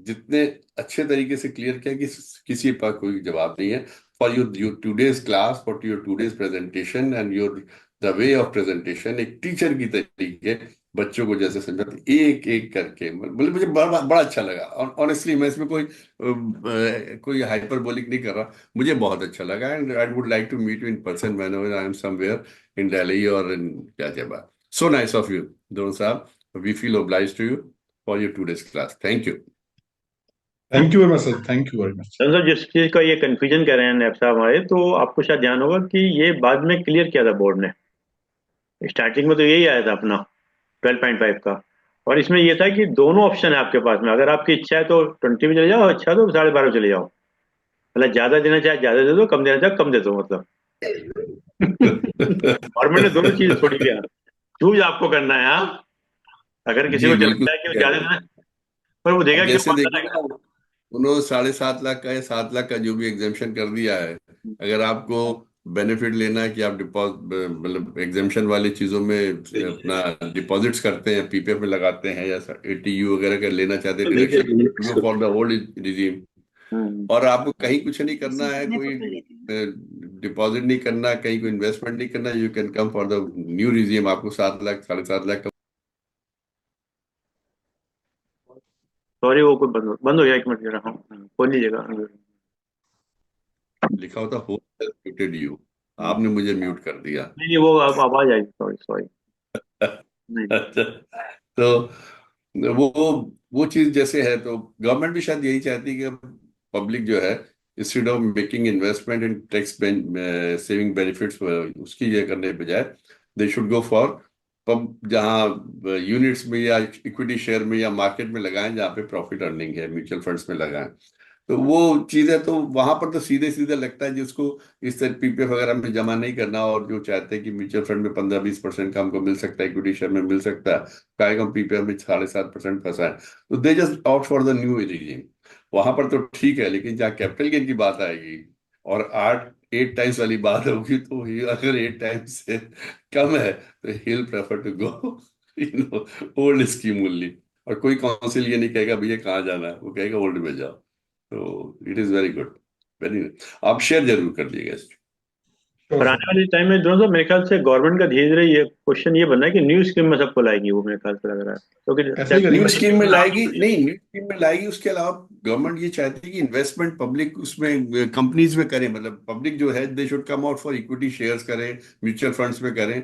जितने अच्छे तरीके से क्लियर किया कि किसी पर कोई जवाब नहीं है। For your today's class, for your today's presentation and your the way of presentation, एक टीचर की तरीके बच्चों को जैसे समझाते एक एक करके, मतलब मुझे बड़ा बड़ा अच्छा लगा। ऑनेस्टली मैं इसमें कोई हाइपरबोलिक नहीं कर रहा, मुझे बहुत अच्छा लगा। And I would like to meet you in person whenever I am somewhere in Delhi और in Ghaziabad. So nice of you Dron साहब, we feel obliged to you for your today's class. Thank you. Thank you very much sir, thank you very much. Sir जिस चीज का ये कंफ्यूजन कर रहे हैं नैब साहब हमारे, तो आपको शायद ध्यान होगा कि ये बाद में क्लियर किया था बोर्ड ने। स्टार्टिंग में तो यही आया था अपना 12.5 का, और इसमें ये था कि दोनों ऑप्शन है आपके पास में, अगर आपकी इच्छा है तो 20 में चले जाओ, अच्छा है तो 12.5 चले जाओ, मतलब ज्यादा देना चाहे ज्यादा दे दो, कम देना चाहे कम दे दो, मतलब गवर्नमेंट ने दोनों चीज छोड़ी है, चूज आपको करना है। हाँ, अगर किसी जी को बिल्कुल लगता है कि वो ज्यादा देना, पर वो देगा अब क्यों, जैसे कौन देखिए करेगा। ना, उन्होंने 7.5 लाख का या 7 लाख का जो भी एग्जेम्पशन कर दिया है, अगर आपको बेनिफिट लेना है कि आप डिपॉजिट मतलब एग्जेम्पशन वाली चीजों में अपना डिपॉजिट्स करते हैं, पीपीएफ में लगाते हैं या एटीयू वगैरह का लेना चाहते हैं deduction for the old regime, और आपको कहीं कुछ नहीं करना है, कोई डिपॉजिट नहीं करना, कहीं कोई इन्वेस्टमेंट नहीं करना, you can come for the new regime, आपको 7 लाख 7.5 लाख सॉरी वो कोई बंद हो गया, एक मिनट जरा, हाँ खोल लीजिएगा। लिखा होता हो म्यूटेड यू, आपने मुझे म्यूट कर दिया। नहीं नहीं, वो अब आवाज आई, सॉरी सॉरी। नहीं नहीं। अच्छा, तो वो चीज जैसे है, तो गवर्नमेंट भी शायद यही चाहती है कि पब्लिक जो है instead of making investment in tax saving benefits, उसकी ये करने के बजाय they should go for pub, जहाँ यूनिट्स में या इक्विटी शेयर में या मार्केट में लगाएं जहाँ पे प्रॉफिट अर्निंग है, म्यूचुअल फंड्स में लगाएं। तो वो चीज है, तो वहां पर तो सीधे सीधे लगता है जिसको इस तरह पीपीएफ वगैरह में जमा नहीं करना, और जो चाहते हैं कि म्यूचुअल फंड में 15-20% का हमको मिल सकता है, इक्विटी शेयर में मिल सकता है, काय हम पीपीएफ में 7.5% फंसा है, तो they just out for the new regime. वहां पर तो ठीक है, लेकिन जहाँ कैपिटल गेन की बात आएगी और 8 टाइम्स वाली बात होगी, तो अगर 8 टाइम्स से कम है तो he'll prefer to go old scheme only. और कोई काउंसिल ये नहीं कहेगा भैया कहाँ जाना है, वो कहेगा ओल्ड में जाओ। तो it is very good, very, आप शेयर जरूर कर दिएगा इसको। पर आने वाले टाइम में दोनों मेरे ख्याल से गवर्नमेंट का धीरे धीरे ये क्वेश्चन ये बनना है कि न्यू स्कीम में सबको लाएगी, वो मेरे ख्याल से लग रहा है, ऐसे ही क्योंकि न्यू करेंगे। स्कीम में लाएगी, नहीं न्यू स्कीम में लाएगी, उसके अलावा गवर्नमेंट ये चाहती है कि इन्वेस्टमेंट पब्लिक उसमें कंपनीज में करे, मतलब पब्लिक जो है they should come out for equity shares करें, म्यूचुअल फंड्स में करें।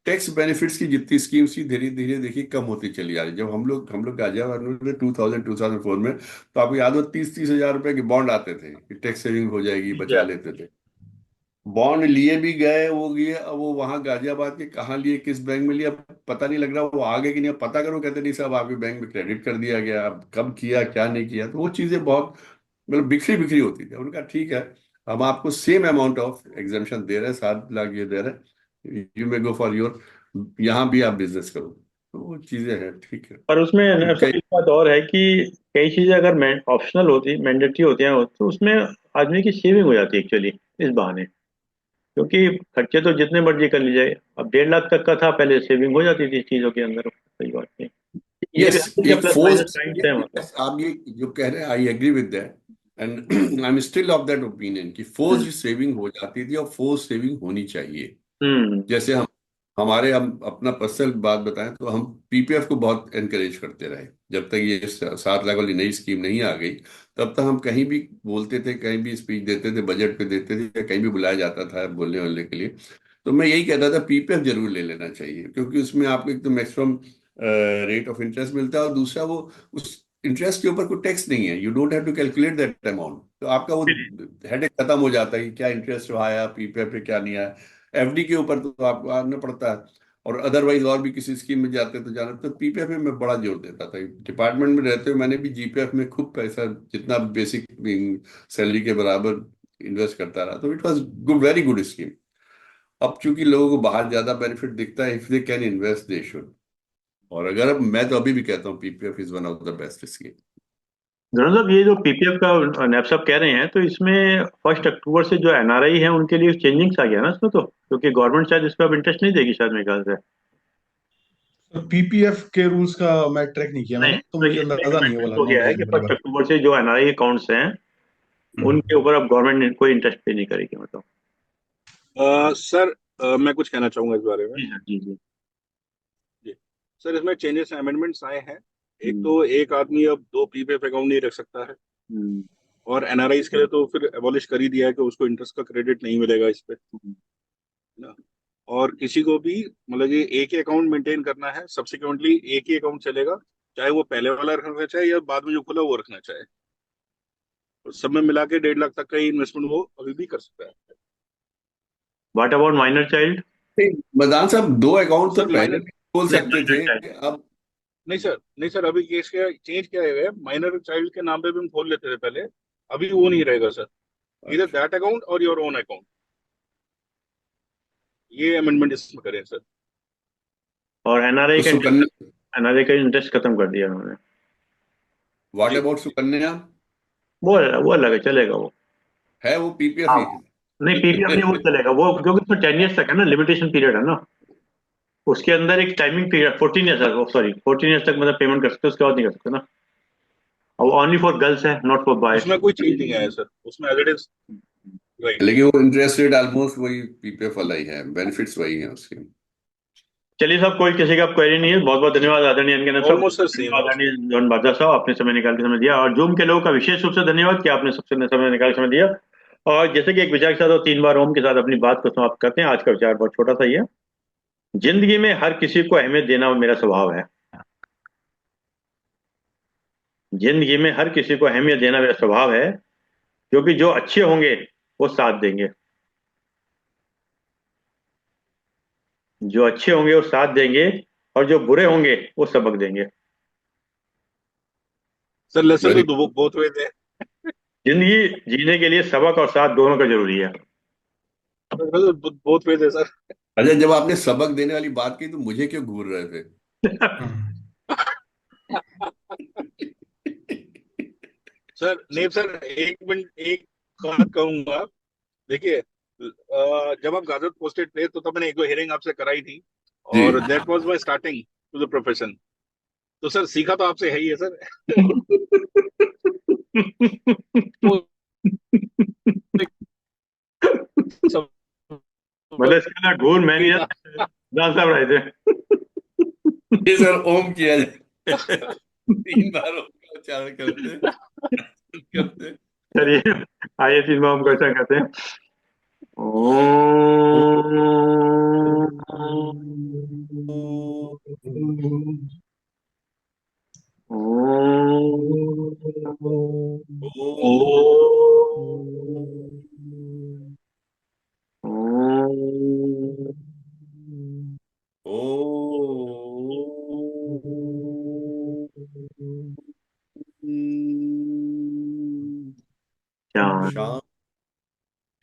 टैक्स बेनिफिट्स की जितनी स्कीम्स थी धीरे धीरे देखिए कम होती चली आ रही। जब हम लोग गाजियाबाद में 2004 में, तो आपको याद हो 30-30 हजार रुपए के बॉन्ड आते थे कि टैक्स सेविंग हो जाएगी, बचा लेते थे, बॉन्ड लिए भी गए, वो गए, अब वो वहां गाजियाबाद के कहाँ लिए, किस बैंक में लिया पता नहीं लग रहा, वो आगे कि नहीं पता करो, कहते नहीं साहब आपके बैंक में क्रेडिट कर दिया गया, अब कब किया क्या नहीं किया, तो वो चीजें बहुत मतलब बिखरी बिखरी होती थी। उनका ठीक है, हम आपको सेम अमाउंट ऑफ एग्जामेशन दे रहे हैं, 7 लाख ये दे रहे हैं, you may go for your, यहाँ भी आप बिजनेस करो, तो वो चीजें हैं, ठीक है। पर उसमें नैब साहब एक बात और है कि कई चीजें अगर ऑप्शनल होती, मैंडेटरी होती हैं, तो उसमें आदमी की सेविंग हो जाती है एक्चुअली इस बहाने, क्योंकि खर्चे तो जितने मर्जी कर लीजिए, अब 1.5 लाख तक का था पहले, सेविंग हो जाती थी चीजों के अंदर, सही बात नहीं। ये भी यस, हर चीज के एक प्लस फोर्स, माइनस पॉइंट्स हैं, मतलब। आप ये जो कह रहे हैं I agree with that, and I am still of that opinion कि फोर्स्ड सेविंग हो जाती थी और फोर्स्ड सेविंग होनी चाहिए। जैसे हम अपना पर्सनल बात बताएं तो हम पीपीएफ को बहुत एनकरेज करते रहे। जब तक ये 7 लाख वाली नई स्कीम नहीं आ गई तब तक हम कहीं भी बोलते थे, कहीं भी स्पीच देते थे, बजट पे देते थे, या कहीं भी बुलाया जाता था बोलने वाले के लिए, तो मैं यही कहता था पीपीएफ जरूर ले लेना चाहिए, क्योंकि उसमें आपको एक तो मैक्सिमम रेट ऑफ इंटरेस्ट मिलता है, और दूसरा वो उस इंटरेस्ट के ऊपर कोई टैक्स नहीं है, you don't have to calculate that amount. तो आपका वो हेडेक खत्म हो जाता है कि क्या इंटरेस्ट आया पीपीएफ पे, क्या नहीं आया। एफडी के ऊपर तो आपको आना पड़ता है, और अदरवाइज और भी किसी स्कीम में जाते तो जाना। तो पीपीएफ में मैं बड़ा जोर देता था। डिपार्टमेंट में रहते हुए मैंने भी जीपीएफ में खूब पैसा, जितना बेसिक सैलरी के बराबर इन्वेस्ट करता रहा। तो it was good, very good scheme. अब चूंकि लोगों को बाहर ज्यादा बेनिफिट दिखता है, if they can invest they should. और अगर मैं तो अभी भी कहता हूँ PPF is one of the best scheme. धर्म साहब, ये जो पीपीएफ का नैब साहब कह रहे हैं, तो इसमें 1 अक्टूबर से जो एनआरआई है उनके लिए चेंजिंग्स आ गया ना इसमें, तो क्योंकि गवर्नमेंट शायद इस पर अब इंटरेस्ट नहीं देगी शायद, मेरे ख्याल से। पीपीएफ के रूल्स का मैं ट्रैक नहीं किया नहीं, मैंने, तो तो मुझे ये अंदाजा नहीं है वाला, हो गया है नॉलेज कि नहीं बराबर। 1 अक्टूबर से जो एनआरआई अकाउंट्स हैं उनके ऊपर अब गवर्नमेंट कोई इंटरेस्ट पे नहीं करेगी, मतलब। सर मैं कुछ कहना चाहूंगा इस बारे में। जी सर, जी जी। जी सर, इसमें चेंजेस अमेंडमेंट्स आए हैं। एक हम्म, तो एक आदमी अब 2 पीपीएफ अकाउंट नहीं रख सकता है, हम्म, और एनआरआईज के लिए तो फिर एबॉलिश कर ही दिया है कि उसको इंटरेस्ट का क्रेडिट नहीं मिलेगा इस पे हम्म। ना। और किसी को भी मतलब ये एक ही अकाउंट मेंटेन करना है, सब्सिक्वेंटली एक ही अकाउंट चलेगा, चाहे वो पहले वाला रखना चाहे या बाद में जो खुला वो रखना चाहे। तो सब में मिला के 1.5 लाख तक का ही इन्वेस्टमेंट वो अभी भी कर सकता है। What about minor child? Madan साहब, 2 अकाउंट तो सर पहले माइनर भी खोल नहीं, सकते माइनर थे। चाइल्ड। अब नहीं सर, नहीं सर, अभी केस क्या चेंज क्या है, माइनर चाइल्ड के नाम पे भी हम खोल लेते थे पहले, अभी वो नहीं रहेगा सर। इधर दैट अकाउंट और योर ओन अकाउंट, ये अमेंडमेंट इसमें करें सर। और तो सुकन्या, एनआरआई का इंटरेस्ट खत्म कर दिया उन्होंने। व्हाट जी अबाउट सुकन्या? वो अलग है, चलेगा वो। है वो पीपीएफ हाँ, ही नहीं पीपीएफ नहीं, वो है। चलेगा वो, क्योंकि उसमें 10 ईयर्स तक है ना, लिमिटेशन पीरियड है ना। उसके अंदर एक timing period 14 years, sorry 14 years तक मतलब पेमेंट कर सकते हो, उसके बाद नहीं कर सकते ना। और ओनली फॉर गर्ल्स है, नॉट फॉर बॉयज। उसमें कोई चेंज नहीं आया सर, उसमें एज इट इज राइट। लेकिन वो इंटरेस्ट रेट ऑलमोस्ट वही पीपीएफ वाला ही है, बेनिफिट्स वही है उसके। चलिए साहब, कोई किसी का क्वेरी नहीं है। बहुत बहुत धन्यवाद आदरणीय अनके साहब, ऑलमोस्ट सर सेम है आदरणीय उसमें। जॉन बाजा साहब, आपने समय निकाल के समय दिया, और जूम के लोगों का विशेष रूप से धन्यवाद कि आपने सबसे समय निकाल के समय दिया। और जैसे कि एक विचार के साथ और 3 बार ओम के साथ अपनी बात को समाप्त करते हैं। आज का विचार बहुत छोटा सा ही है। जिंदगी में हर किसी को अहमियत देना मेरा स्वभाव है। जिंदगी में हर किसी को अहमियत देना मेरा स्वभाव है, क्योंकि जो अच्छे होंगे वो साथ देंगे, जो अच्छे होंगे वो साथ देंगे, और जो बुरे होंगे वो सबक देंगे। सर लेसन वेरी, तो बोथ वे थे। जिंदगी जीने के लिए सबक और साथ दोनों का जरूरी है। बोथ वे थे सर। अच्छा, जब आपने सबक देने वाली बात की तो मुझे क्यों घूर रहे थे? सर नहीं सर, एक मिनट एक बात कहूंगा। देखिए जब आप गाजर पोस्टेड थे तो तब मैंने एक दो हियरिंग आपसे कराई थी, जी। और that was my starting to the profession. तो सर सीखा तो आपसे है ही है सर। वो एक सब मतलब इसके अंदर घूर मैं नहीं, राज साहब रहे थे। ये सर ओम किया जाए 3 बार ओम का उच्चारण करते करते। चलिए, आइए 3 बार हम कैसा कहते हैं।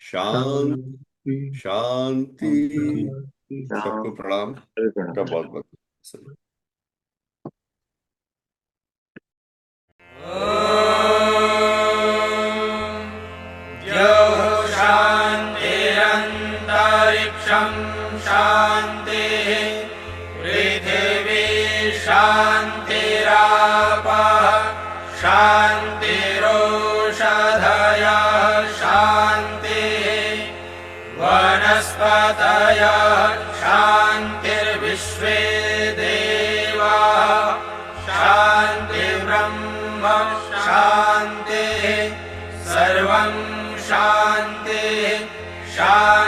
शांति, शांति। सबको प्रणाम का बहुत बहुत शान्तिरन्तरिक्षं शान्तिः पृथिवी शान्तिरापः शान्तिरोषधः शान्तिर्विश्वतयः शान्तिर्विश्वे देवाः शान्तिर्ब्रह्म शान्तिः सर्वं शान्तिः शान्तिः